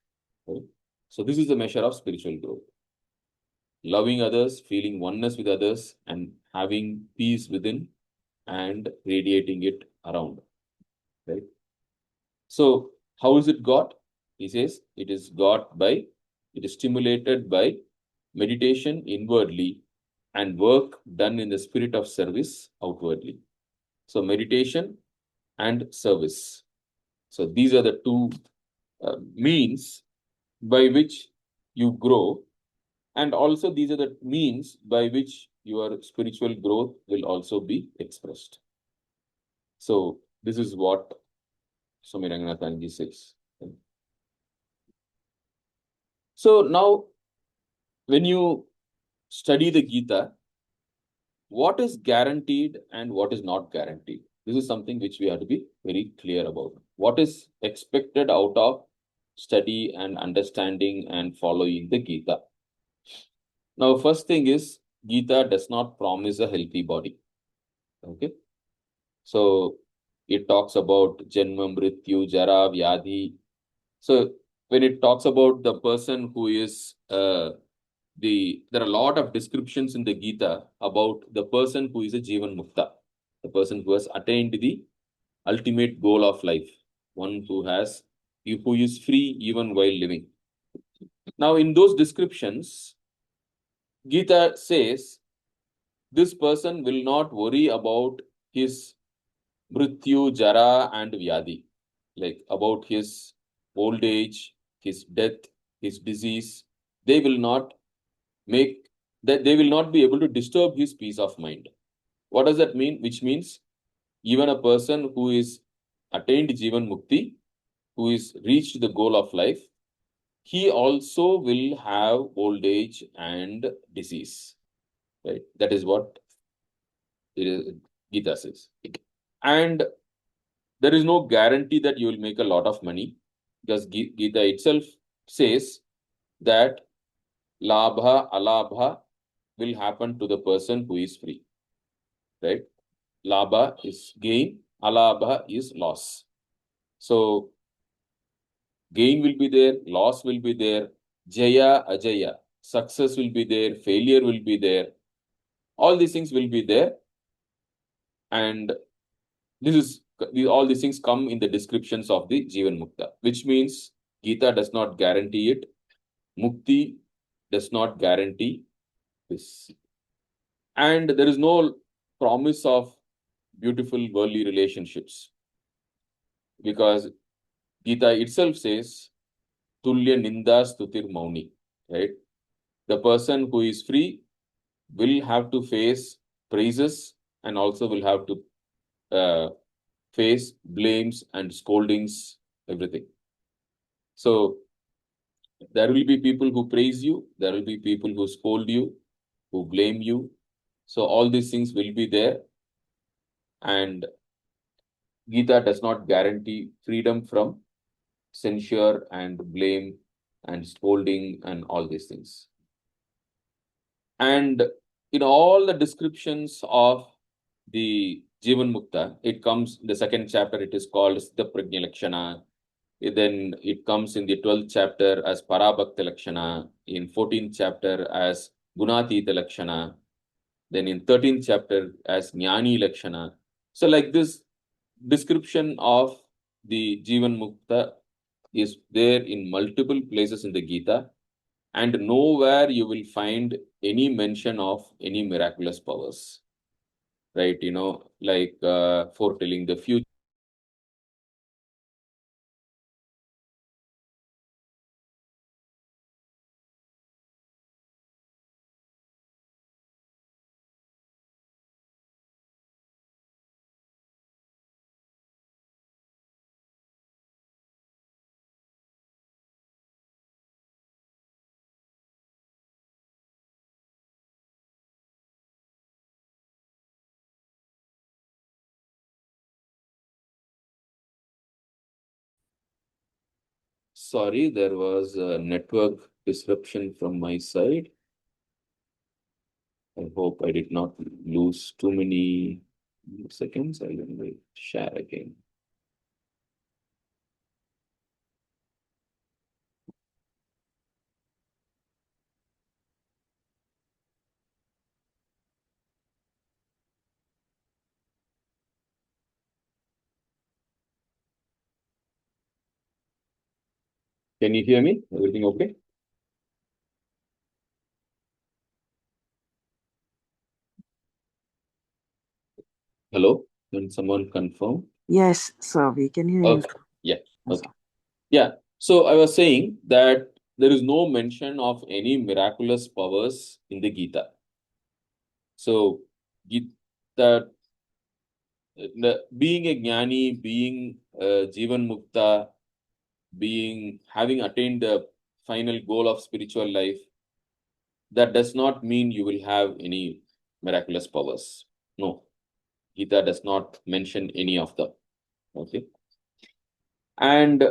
Right? So this is the measure of spiritual growth. Loving others, feeling oneness with others, and having peace within and radiating it around. Right? So how is it got? He says it is stimulated by meditation inwardly and work done in the spirit of service outwardly. So meditation and service. So these are the two means by which you grow, and also these are the means by which your spiritual growth will also be expressed. So this is what Swami Ranganathanji says. So now, when you study the Gita, what is guaranteed and what is not guaranteed? This is something which we have to be very clear about. What is expected out of study and understanding and following the Gita? Now, first thing is, Gita does not promise a healthy body. Okay. So it talks about Janma, Mrityu, Jara, Vyadhi. So when it talks about the person who is there are a lot of descriptions in the Gita about the person who is a Jivan Mukta, the person who has attained the ultimate goal of life, one who is free even while living. Now, in those descriptions, Gita says this person will not worry about his Mrityu, Jara, and Vyadi, like about his old age, his death, his disease. They will not make that they will not be able to disturb his peace of mind. What does that mean? Which means even a person who is attained Jivan Mukti, who is reached the goal of life, he also will have old age and disease. Right? That is what Gita says. And there is no guarantee that you will make a lot of money, because Gita itself says that labha, alabha will happen to the person who is free. Right? Labha is gain, alabha is loss. So gain will be there, loss will be there, jaya, ajaya, success will be there, failure will be there. All these things will be there, and all these things come in the descriptions of the Jivan Mukta, which means Gita does not guarantee it. Mukti does not guarantee this, and there is no promise of beautiful worldly relationships, because Gita itself says, Tulya Ninda Stutir Mauni, right? The person who is free will have to face praises and also will have to face blames and scoldings, everything. So there will be people who praise you, there will be people who scold you, who blame you. So all these things will be there, and Gita does not guarantee freedom from censure and blame and scolding and all these things. And in all the descriptions of the Jivan Mukta, it comes in the second chapter, it is called Siddha Prajna Lakshana. Then it comes in the 12th chapter as Parabhakta Lakshana, in 14th chapter as Gunatita Lakshana, then in 13th chapter as Jnani Lakshana. So like this description of the Jivan Mukta is there in multiple places in the Gita, and nowhere you will find any mention of any miraculous powers, right? Like foretelling the future Sorry, there was a network disruption from my side. I hope I did not lose too many seconds. I will share again. Can you hear me? Everything okay? Hello? Can someone confirm? Yes, sir, we can hear you. Okay. Yeah. Okay. Yeah. So I was saying that there is no mention of any miraculous powers in the Gita. So Gita, being a jnani, being Jivan Mukta, having attained the final goal of spiritual life, that does not mean you will have any miraculous powers. No, Gita does not mention any of them. Okay. And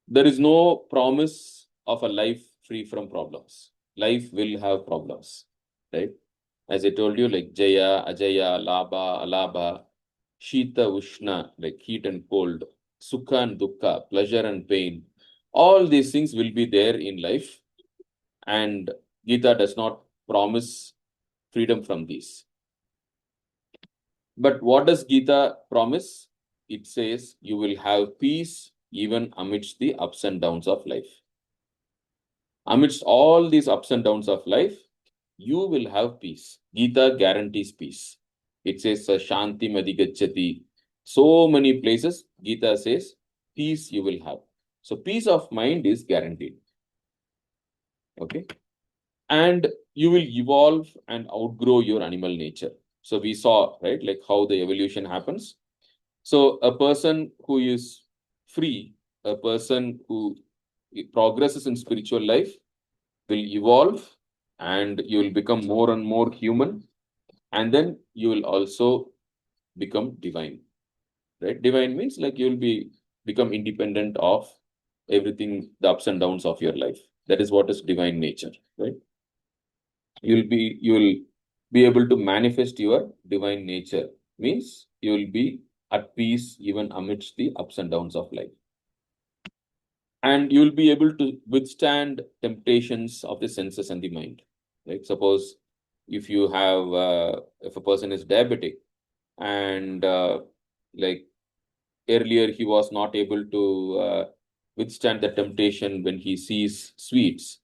there is no promise of a life free from problems. Life will have problems, right? As I told you, like Jaya, Ajaya, Labha, Alabha, Shita, Ushna, like heat and cold, Sukha and Dukkha, pleasure and pain. All these things will be there in life, and Gita does not promise freedom from these. But what does Gita promise? It says you will have peace even amidst the ups and downs of life. Amidst all these ups and downs of life, you will have peace. Gita guarantees peace. It says Shanti Madhigachati. So many places Gita says peace you will have. So peace of mind is guaranteed. Okay. And you will evolve and outgrow your animal nature. So we saw, right, like how the evolution happens. So a person who is free, a person who progresses in spiritual life will evolve, and you will become more and more human, and then you will also become divine, right? Divine means like you will become independent of everything, the ups and downs of your life. That is what is divine nature, right? You will be able to manifest your divine nature, means you will be at peace even amidst the ups and downs of life, and you will be able to withstand temptations of the senses and the mind, right? Suppose if you have if a person is diabetic, and like earlier he was not able to withstand the temptation when he sees sweets.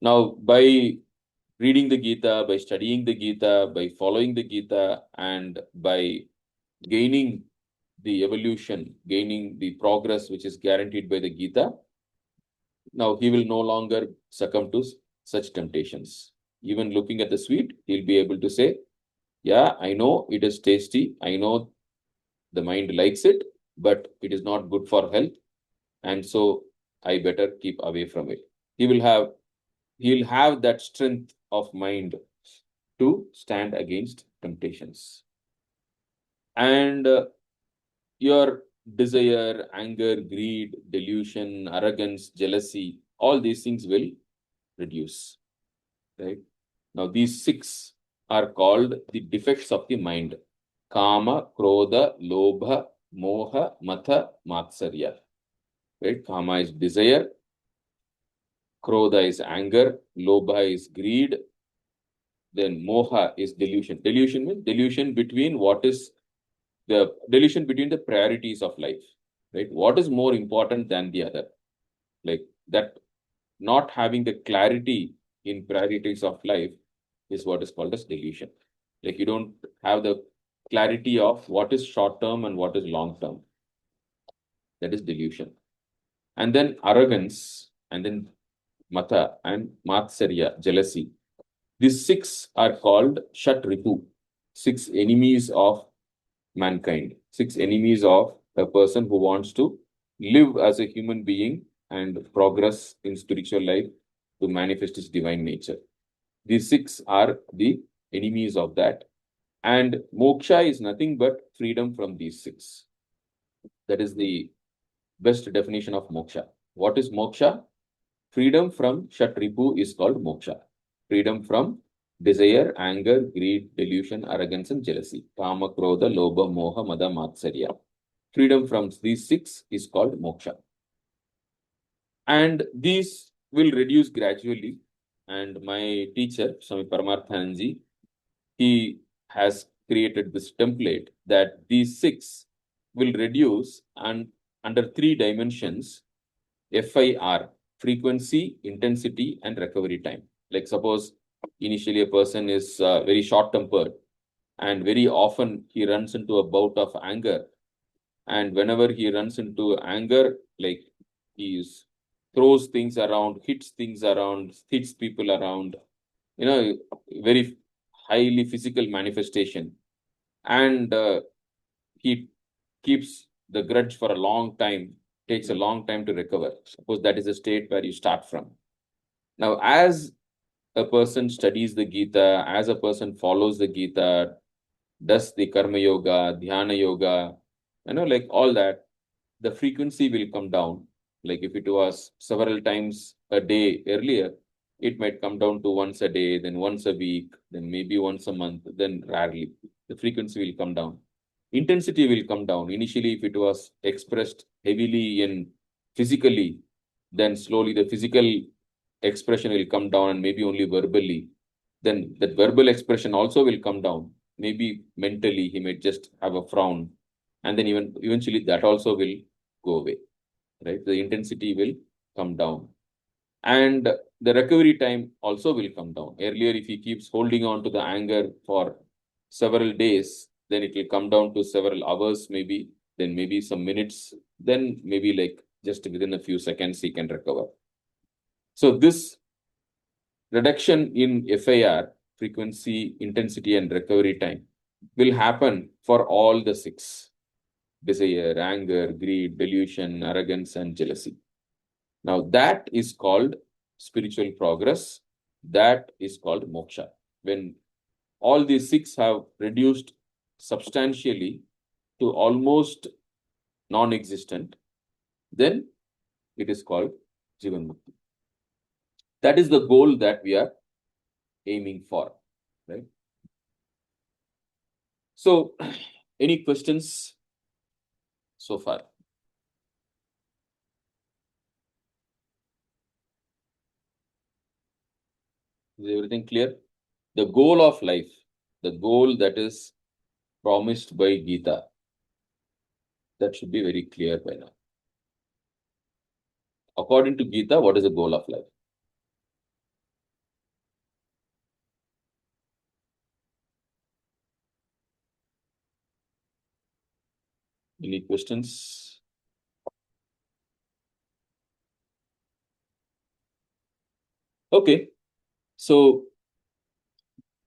Now by reading the Gita, by studying the Gita, by following the Gita, and by gaining the evolution, gaining the progress which is guaranteed by the Gita, now he will no longer succumb to such temptations. Even looking at the sweet, he'll be able to say, yeah, I know it is tasty. I know the mind likes it, but it is not good for health. And so I better keep away from it. He'll have that strength of mind to stand against temptations. And your desire, anger, greed, delusion, arrogance, jealousy, all these things will reduce. Right? Now, these six are called the defects of the mind: Kama, Krodha, Lobha, Moha, Matha, Matsarya. Right? Kama is desire, Krodha is anger, Lobha is greed, then Moha is delusion. Delusion means delusion between the priorities of life. Right? What is more important than the other? Like that, not having the clarity in priorities of life is what is called as delusion. Like you don't have the clarity of what is short term and what is long term. That is delusion. And then arrogance, and then mata and matsarya, jealousy. These six are called Shat Ripu, six enemies of mankind, six enemies of a person who wants to live as a human being and progress in spiritual life to manifest his divine nature. These six are the enemies of that. And moksha is nothing but freedom from these six. That is the best definition of moksha. What is moksha? Freedom from Shatripu is called moksha. Freedom from desire, anger, greed, delusion, arrogance, and jealousy. Kama, Krodha, Lobha, Moha, Mada, Matsarya. Freedom from these 6 is called moksha. And these will reduce gradually. And my teacher, Swami Paramarthananji, he has created this template that these 6 will reduce and under 3 dimensions: FIR, frequency, intensity, and recovery time. Like suppose initially a person is very short tempered, and very often he runs into a bout of anger. And whenever he runs into anger, like he throws things around, hits things around, hits people around, very highly physical manifestation. And he keeps the grudge for a long time, takes a long time to recover. Suppose that is the state where you start from. Now, as a person studies the Gita, as a person follows the Gita, does the Karma Yoga, Dhyana Yoga, like all that, the frequency will come down. Like if it was several times a day earlier, it might come down to once a day, then once a week, then maybe once a month, then rarely. The frequency will come down. Intensity will come down. Initially, if it was expressed heavily in physically, then slowly the physical expression will come down and maybe only verbally. Then that verbal expression also will come down. Maybe mentally, he may just have a frown. And then even eventually that also will go away, right? The intensity will come down. And the recovery time also will come down. Earlier, if he keeps holding on to the anger for several days, then it will come down to several hours, maybe, then maybe some minutes, then maybe like just within a few seconds, he can recover. So this reduction in FIR, frequency, intensity, and recovery time, will happen for all the 6: desire, anger, greed, delusion, arrogance, and jealousy. Now that is called spiritual progress. That is called moksha. When all these 6 have reduced substantially to almost non-existent, then it is called Jivan Mukti. That is the goal that we are aiming for, right? So, any questions so far? Is everything clear? The goal of life, the goal that is promised by Gita, that should be very clear by now. According to Gita, what is the goal of life? Any questions? Okay. So,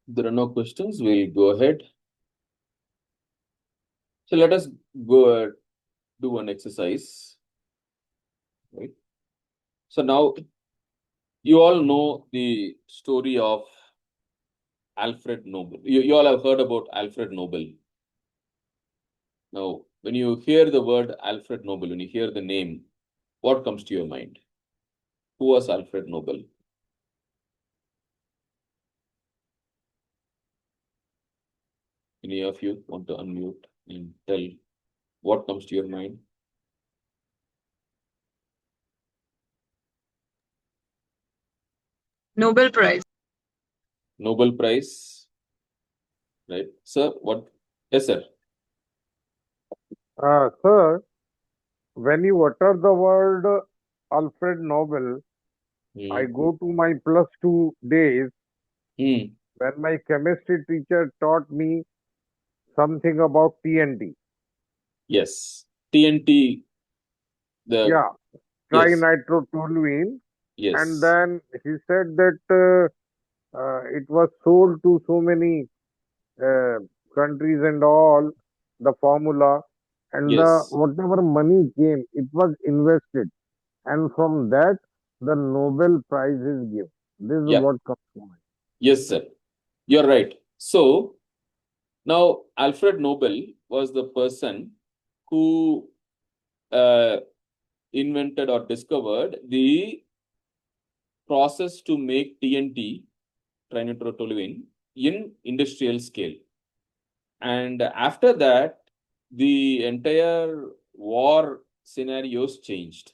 there are no questions. We'll go ahead. So, let us go do one exercise. Right. So, now you all know the story of Alfred Nobel. You all have heard about Alfred Nobel. Now, when you hear the word Alfred Nobel, when you hear the name, what comes to your mind? Who was Alfred Nobel? Any of you want to unmute and tell what comes to your mind? Nobel Prize. Nobel Prize, right? Sir, what? Yes, sir. Sir, when you utter the word Alfred Nobel, I go to my +2 days Hmm. when my chemistry teacher taught me something about TNT. Yes. TNT, Yeah, yes, trinitrotoluene. And yes, then he said that it was sold to so many uh, countries and all, the formula, and the yes, whatever money came, it was invested. And from that, the Nobel Prize is given. This is yeah, what comes to mind. yes, sir. You're right. So now Alfred Nobel was the person who invented or discovered the process to make TNT, trinitrotoluene, in industrial scale. And after that, the entire war scenarios changed,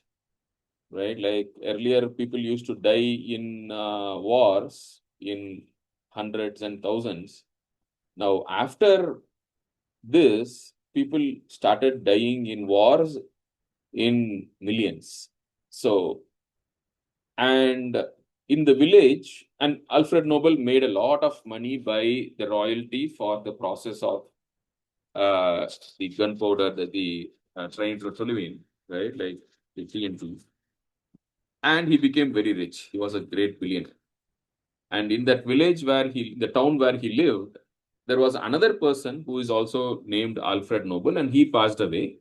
right? Like earlier, people used to die in wars in hundreds and thousands. Now, after this, people started dying in wars in millions. So, and in the village, and Alfred Nobel made a lot of money by the royalty for the process of the gunpowder, the trinitrotoluene, right? Like the TNT. And he became very rich. He was a great billionaire. And in that village the town where he lived, there was another person who is also named Alfred Nobel, and he passed away.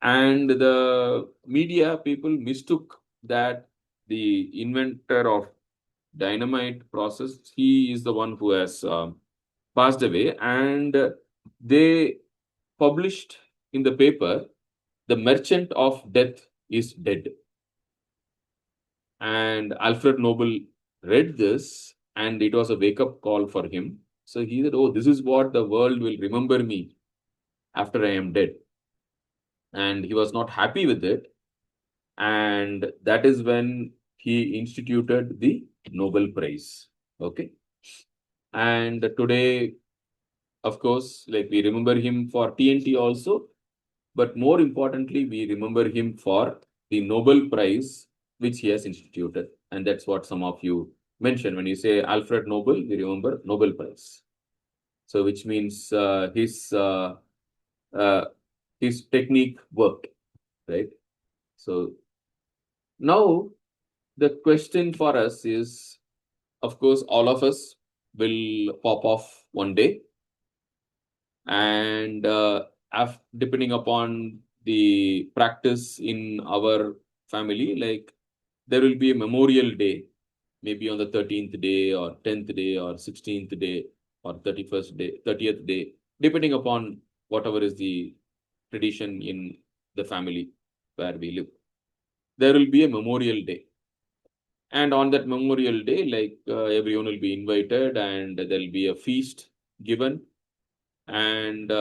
And the media people mistook that the inventor of dynamite process, he is the one who has passed away. And they published in the paper, the merchant of death is dead. And Alfred Nobel read this, and it was a wake up call for him. So he said, oh, this is what the world will remember me after I am dead. And he was not happy with it. And that is when he instituted the Nobel Prize. Okay. And today, of course, like we remember him for TNT also, but more importantly, we remember him for the Nobel Prize which he has instituted. And that's what some of you mentioned. When you say Alfred Nobel, we remember Nobel Prize. So, which means uh, his technique worked, right? So, now the question for us is, of course, all of us will pop off one day. And depending upon the practice in our family, like there will be a memorial day, maybe on the 13th day or 10th day or 16th day or 31st day, 30th day, depending upon whatever is the tradition in the family where we live. There will be a memorial day. And on that memorial day, like everyone will be invited, and there'll be a feast given. And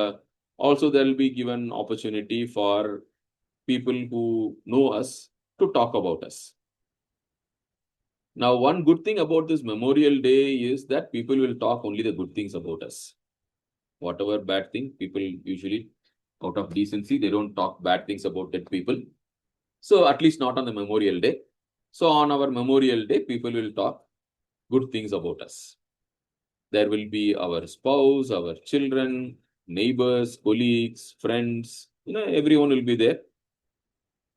also there will be given opportunity for people who know us to talk about us. Now, one good thing about this Memorial Day is that people will talk only the good things about us. Whatever bad thing, people usually, out of decency, they don't talk bad things about dead people. So, at least not on the Memorial Day. So, on our Memorial Day, people will talk good things about us. There will be our spouse, our children, neighbors, colleagues, friends, everyone will be there.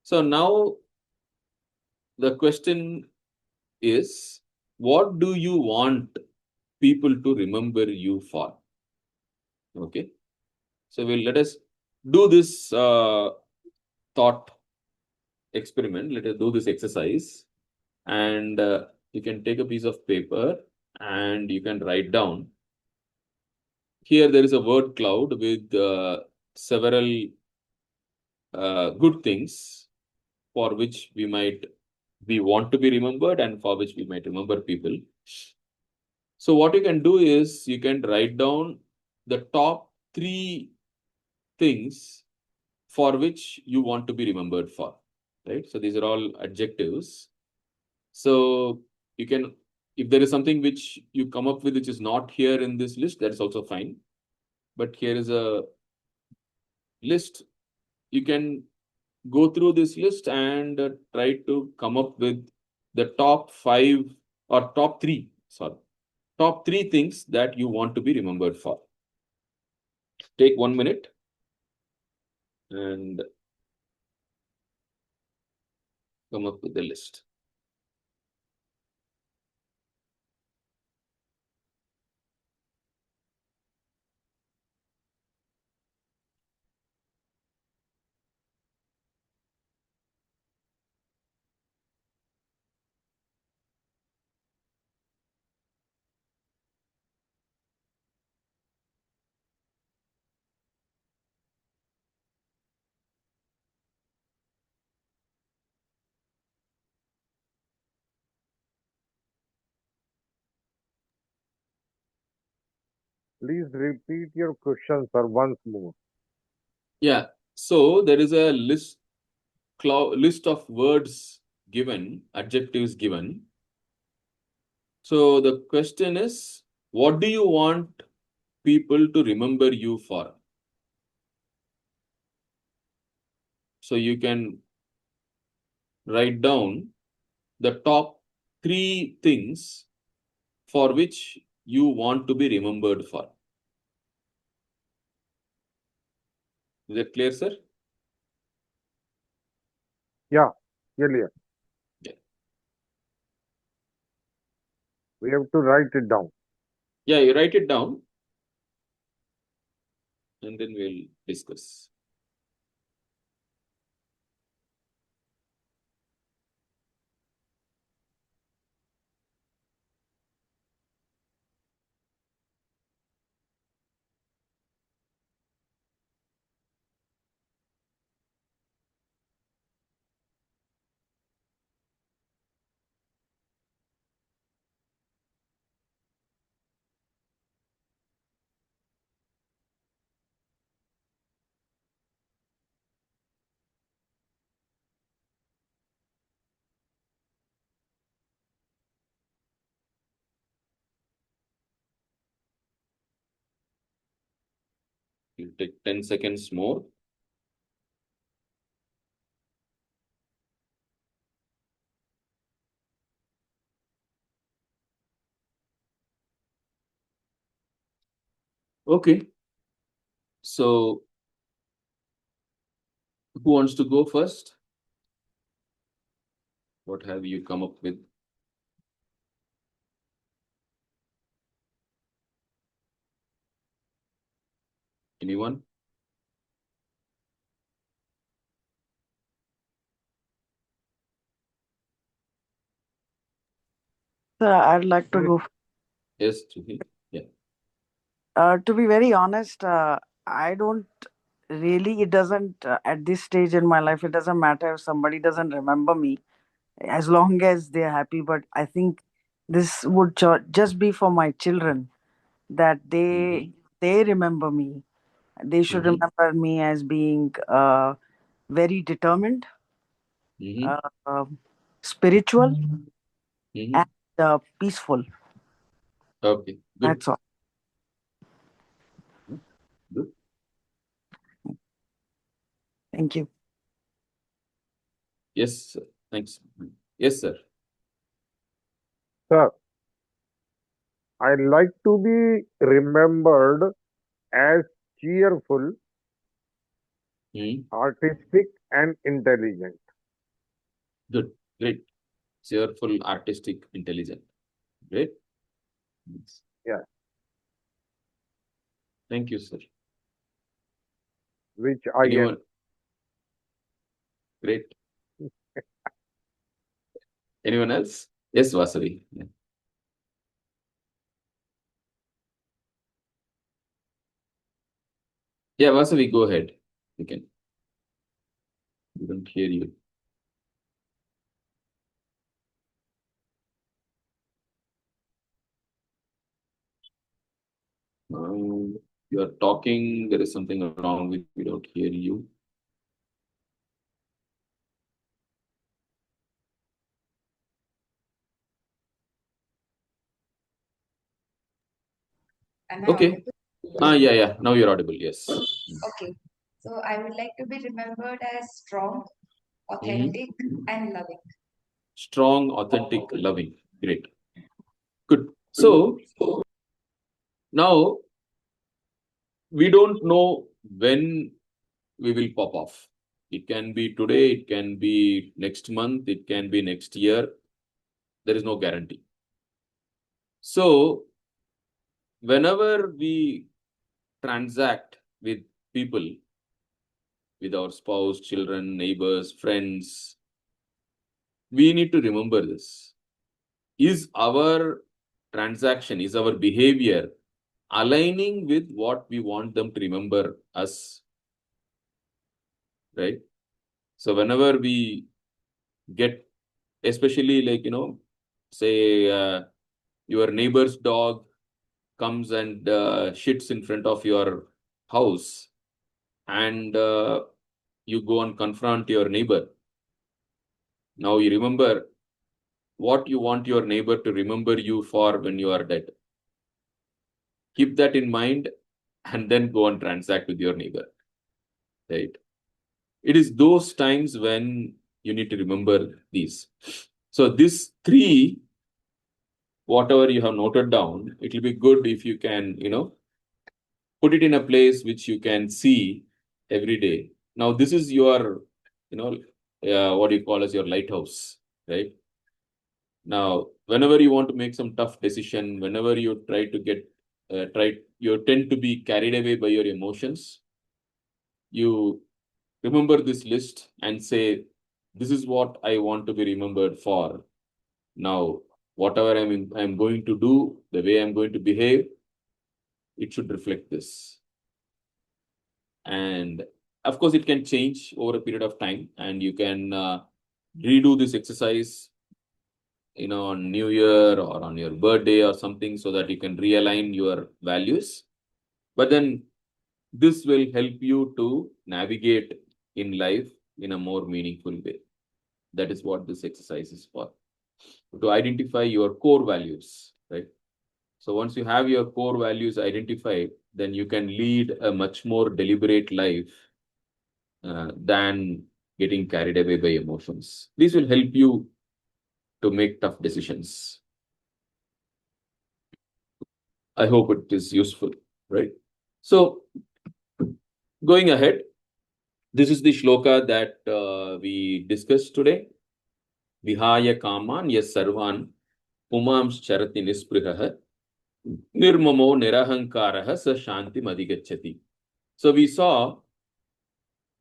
So, now the question is, what do you want people to remember you for? Okay. So let us do this thought experiment. Let us do this exercise. And you can take a piece of paper and you can write down. Here there is a word cloud with several good things for which we want to be remembered and for which we might remember people. So what you can do is you can write down the top 3 things for which you want to be remembered for, right? So these are all adjectives. So you can, if there is something which you come up with which is not here in this list, that's also fine. But here is a list. You can go through this list and try to come up with the top 5 or top 3 things that you want to be remembered for. Take 1 minute and come up with the list. Please repeat your question, sir, once more. Yeah. So there is a list of words given, adjectives given. So the question is, what do you want people to remember you for? So you can write down the top 3 things for which you want to be remembered for. Is that clear, sir? Yeah, clear. Yeah. We have to write it down. Yeah, you write it down and then we'll discuss. You take 10 seconds more. Okay. So who wants to go first? What have you come up with? Anyone? So I'd like to go. Yes, Juhi. Yeah. To be very honest, I don't really, it doesn't, at this stage in my life, it doesn't matter if somebody doesn't remember me as long as they're happy. But I think this would just be for my children, that they remember me. They should Mm-hmm. remember me as being very determined, Mm-hmm. uh, spiritual, Mm-hmm. and peaceful. Okay, good. That's all. Good. Thank you. Yes, sir. Thanks. Yes, sir. Sir, I like to be remembered as cheerful, artistic, and intelligent. Good. Great. Cheerful, artistic, intelligent. Great. Yes. Yeah, Thank you, sir. which I am. Anyone? Great. Anyone else? Yes, Vasavi. Yeah. Yeah, Vasavi, go ahead. You can. We don't hear you. You are talking. There is something wrong with. We don't hear you. Am I Okay. audible? Yeah. Now you're audible. Yes. Okay. So I would like to be remembered as strong, Mhm. authentic, and loving. Strong, authentic, loving. Great. Good. So now we don't know when we will pop off. It can be today, it can be next month, it can be next year. There is no guarantee. So whenever we transact with people, with our spouse, children, neighbors, friends, we need to remember this. Is our transaction, is our behavior aligning with what we want them to remember us? Right? So whenever we get, especially like, say your neighbor's dog comes and shits in front of your house, and you go and confront your neighbor. Now you remember what you want your neighbor to remember you for when you are dead. Keep that in mind and then go and transact with your neighbor. Right? It is those times when you need to remember these. So these three, whatever you have noted down, it will be good if you can, put it in a place which you can see every day. Now, this is your, what do you call as your lighthouse, right? Now, whenever you want to make some tough decision, whenever you try to you tend to be carried away by your emotions, you remember this list and say, this is what I want to be remembered for. Now, whatever I'm going to do, the way I'm going to behave, it should reflect this. And of course, it can change over a period of time, and you can redo this exercise, on New Year or on your birthday or something, so that you can realign your values. But then this will help you to navigate in life in a more meaningful way. That is what this exercise is for, to identify your core values, right? So once you have your core values identified, then you can lead a much more deliberate life than getting carried away by emotions. These will help you to make tough decisions. I hope it is useful, right? So going ahead, this is the shloka that we discussed today. Vihaya kaman yas sarvan pumams charati nisprihaha nirmamo nirahankaraha sa shanti madhigacchati. So we saw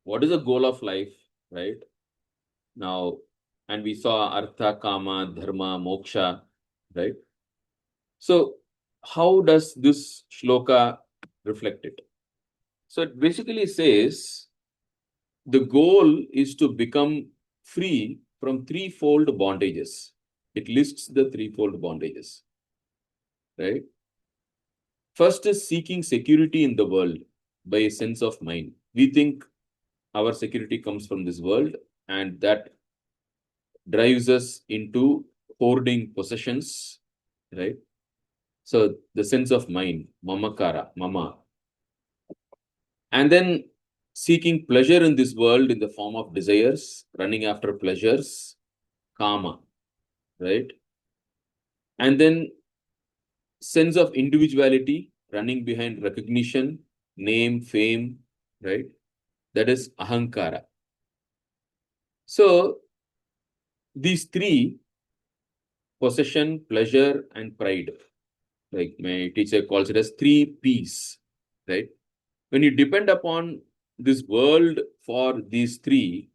what is the goal of life, right? Now, and we saw artha, kama, dharma, moksha, right? So how does this shloka reflect it? So it basically says the goal is to become free from threefold bondages. It lists the threefold bondages, right? First is seeking security in the world by a sense of mind. We think our security comes from this world, and that drives us into hoarding possessions, right? So the sense of mind, mamakara, mama. And then seeking pleasure in this world in the form of desires, running after pleasures, kama, right? And then sense of individuality, running behind recognition, name, fame, right? That is ahankara. So these three, possession, pleasure, and pride, like my teacher calls it as 3 Ps, right? When you depend upon this world for these three,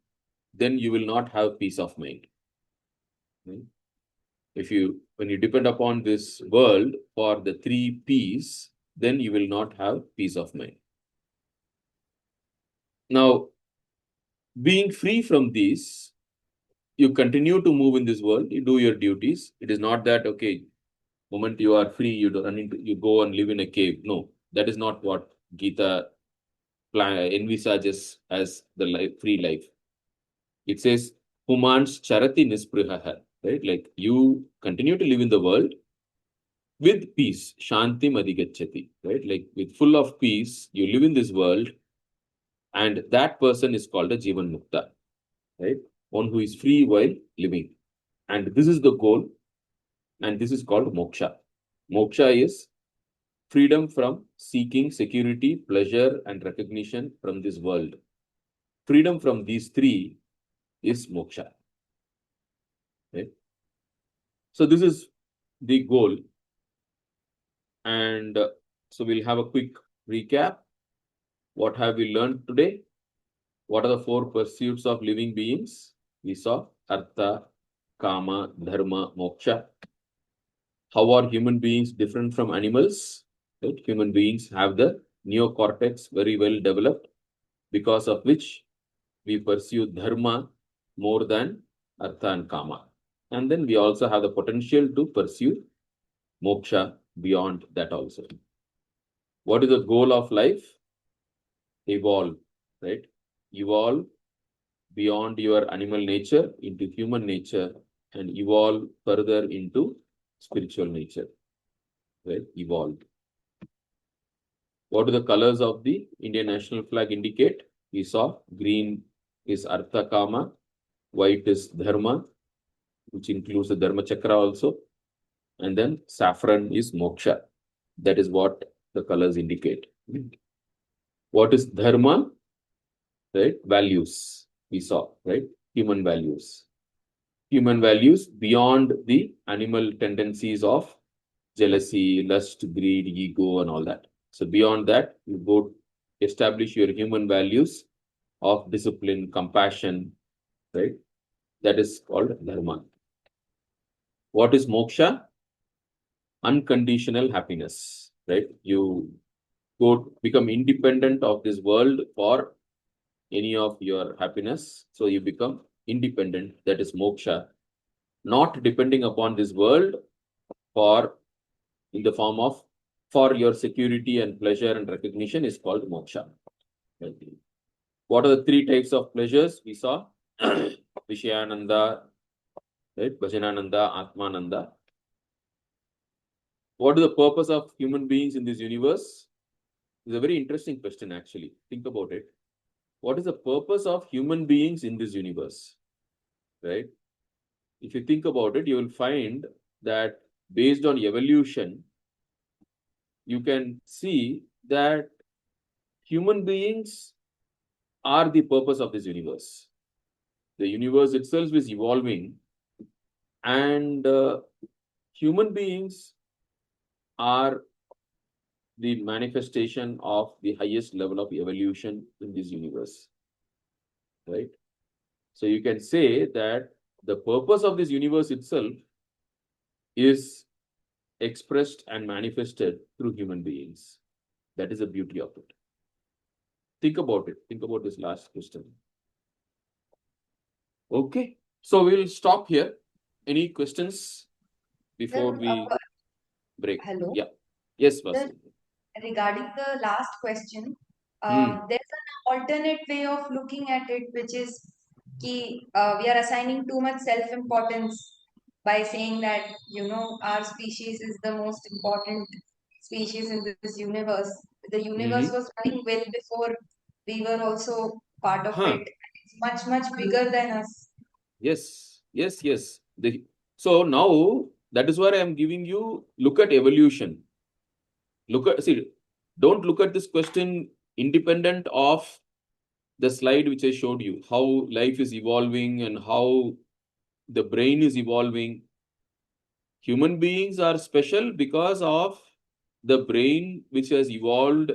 then you will not have peace of mind. Right? When you depend upon this world for the 3 Ps, then you will not have peace of mind. Now, being free from these, you continue to move in this world, you do your duties. It is not that, okay, moment you are free, you go and live in a cave. No, that is not what Gita envisages as the free life. It says, Humans charati nisprihaha, right? Like you continue to live in the world with peace, shanti madhigacchati, right? Like with full of peace, you live in this world, and that person is called a Jivan Mukta, right? One who is free while living. And this is the goal, and this is called moksha. Moksha is freedom from seeking security, pleasure, and recognition from this world. Freedom from these three is moksha. Right? So this is the goal. And so we'll have a quick recap. What have we learned today? What are the 4 pursuits of living beings? We saw artha, kama, dharma, moksha. How are human beings different from animals? Right? Human beings have the neocortex very well developed, because of which we pursue dharma more than artha and kama. And then we also have the potential to pursue moksha beyond that also. What is the goal of life? Evolve, right? Evolve beyond your animal nature into human nature and evolve further into spiritual nature, right? Evolve. What do the colors of the Indian national flag indicate? We saw green is Artha Kama, white is Dharma, which includes the Dharma Chakra also, and then saffron is Moksha. That is what the colors indicate. What is Dharma? Right? Values. We saw, right? Human values. Human values beyond the animal tendencies of jealousy, lust, greed, ego, and all that. So beyond that, you go establish your human values of discipline, compassion, right? That is called dharma. What is moksha? Unconditional happiness, right? You go become independent of this world for any of your happiness. So you become independent. That is moksha. Not depending upon this world for in the form of for your security and pleasure and recognition is called moksha. What are the three types of pleasures we saw? Vishayananda, right? Bhajanananda, Atmananda. What is the purpose of human beings in this universe? It's a very interesting question, actually. Think about it. What is the purpose of human beings in this universe? Right? If you think about it, you will find that based on evolution, you can see that human beings are the purpose of this universe. The universe itself is evolving, and human beings are the manifestation of the highest level of evolution in this universe, right? So you can say that the purpose of this universe itself is expressed and manifested through human beings. That is the beauty of it. Think about it. Think about this last question. Okay. So we'll stop here. Any questions before we break? Hello. Yeah. Yes, Vasu. Regarding the last question, there's an alternate way of looking at it, which is we are assigning too much self-importance by saying that, our species is the most important species in this universe. The universe was running well before we were also part of it. It's much, much bigger than us. Yes, yes, yes. So now that is why I am giving you look at evolution. Don't look at this question independent of the slide which I showed you, how life is evolving and how the brain is evolving. Human beings are special because of the brain which has evolved,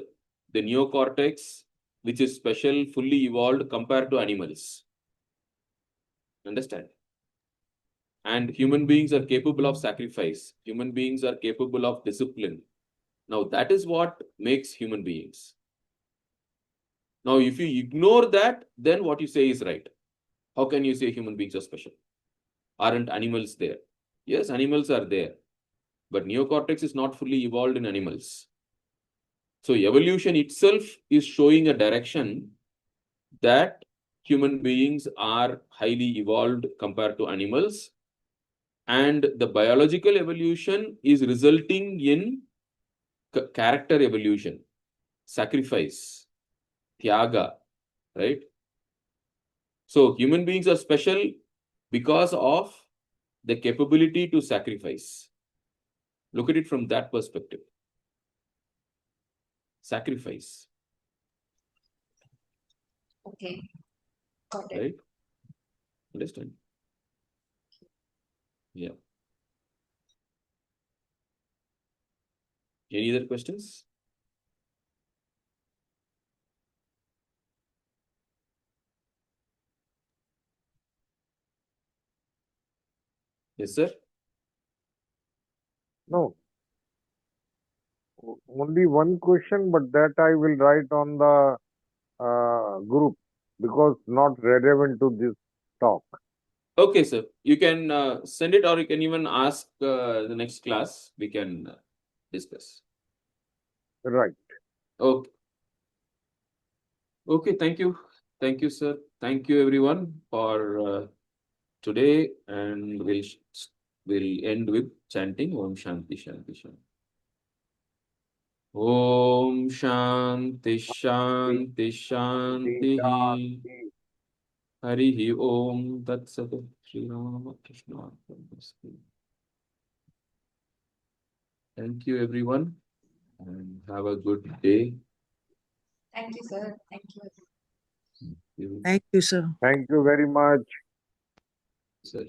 the neocortex, which is special, fully evolved compared to animals. Understand? And human beings are capable of sacrifice. Human beings are capable of discipline. Now, that is what makes human beings. Now, if you ignore that, then what you say is right. How can you say human beings are special? Aren't animals there? Yes, animals are there. But neocortex is not fully evolved in animals. So, evolution itself is showing a direction that human beings are highly evolved compared to animals. And the biological evolution is resulting in character evolution, sacrifice, tyaga, right? So human beings are special because of the capability to sacrifice. Look at it from that perspective. Sacrifice. Okay, got it. Right? Understand? Yeah. Any other questions? Yes, sir. No. Only one question, but that I will write on the group because not relevant to this talk. Okay, sir. You can send it or you can even ask the next class. We can discuss. Right. Okay. Okay, thank you. Thank you, sir. Thank you, everyone, for today. And we'll end with chanting Om Shanti Shanti Shanti. Om Shanti Shanti Shanti. Harihi Om Tat Sat. Shri Rama Krishna. Thank you, everyone, and have a good day. Thank you, sir. Thank you. Thank you, sir. Thank you very much. Sir.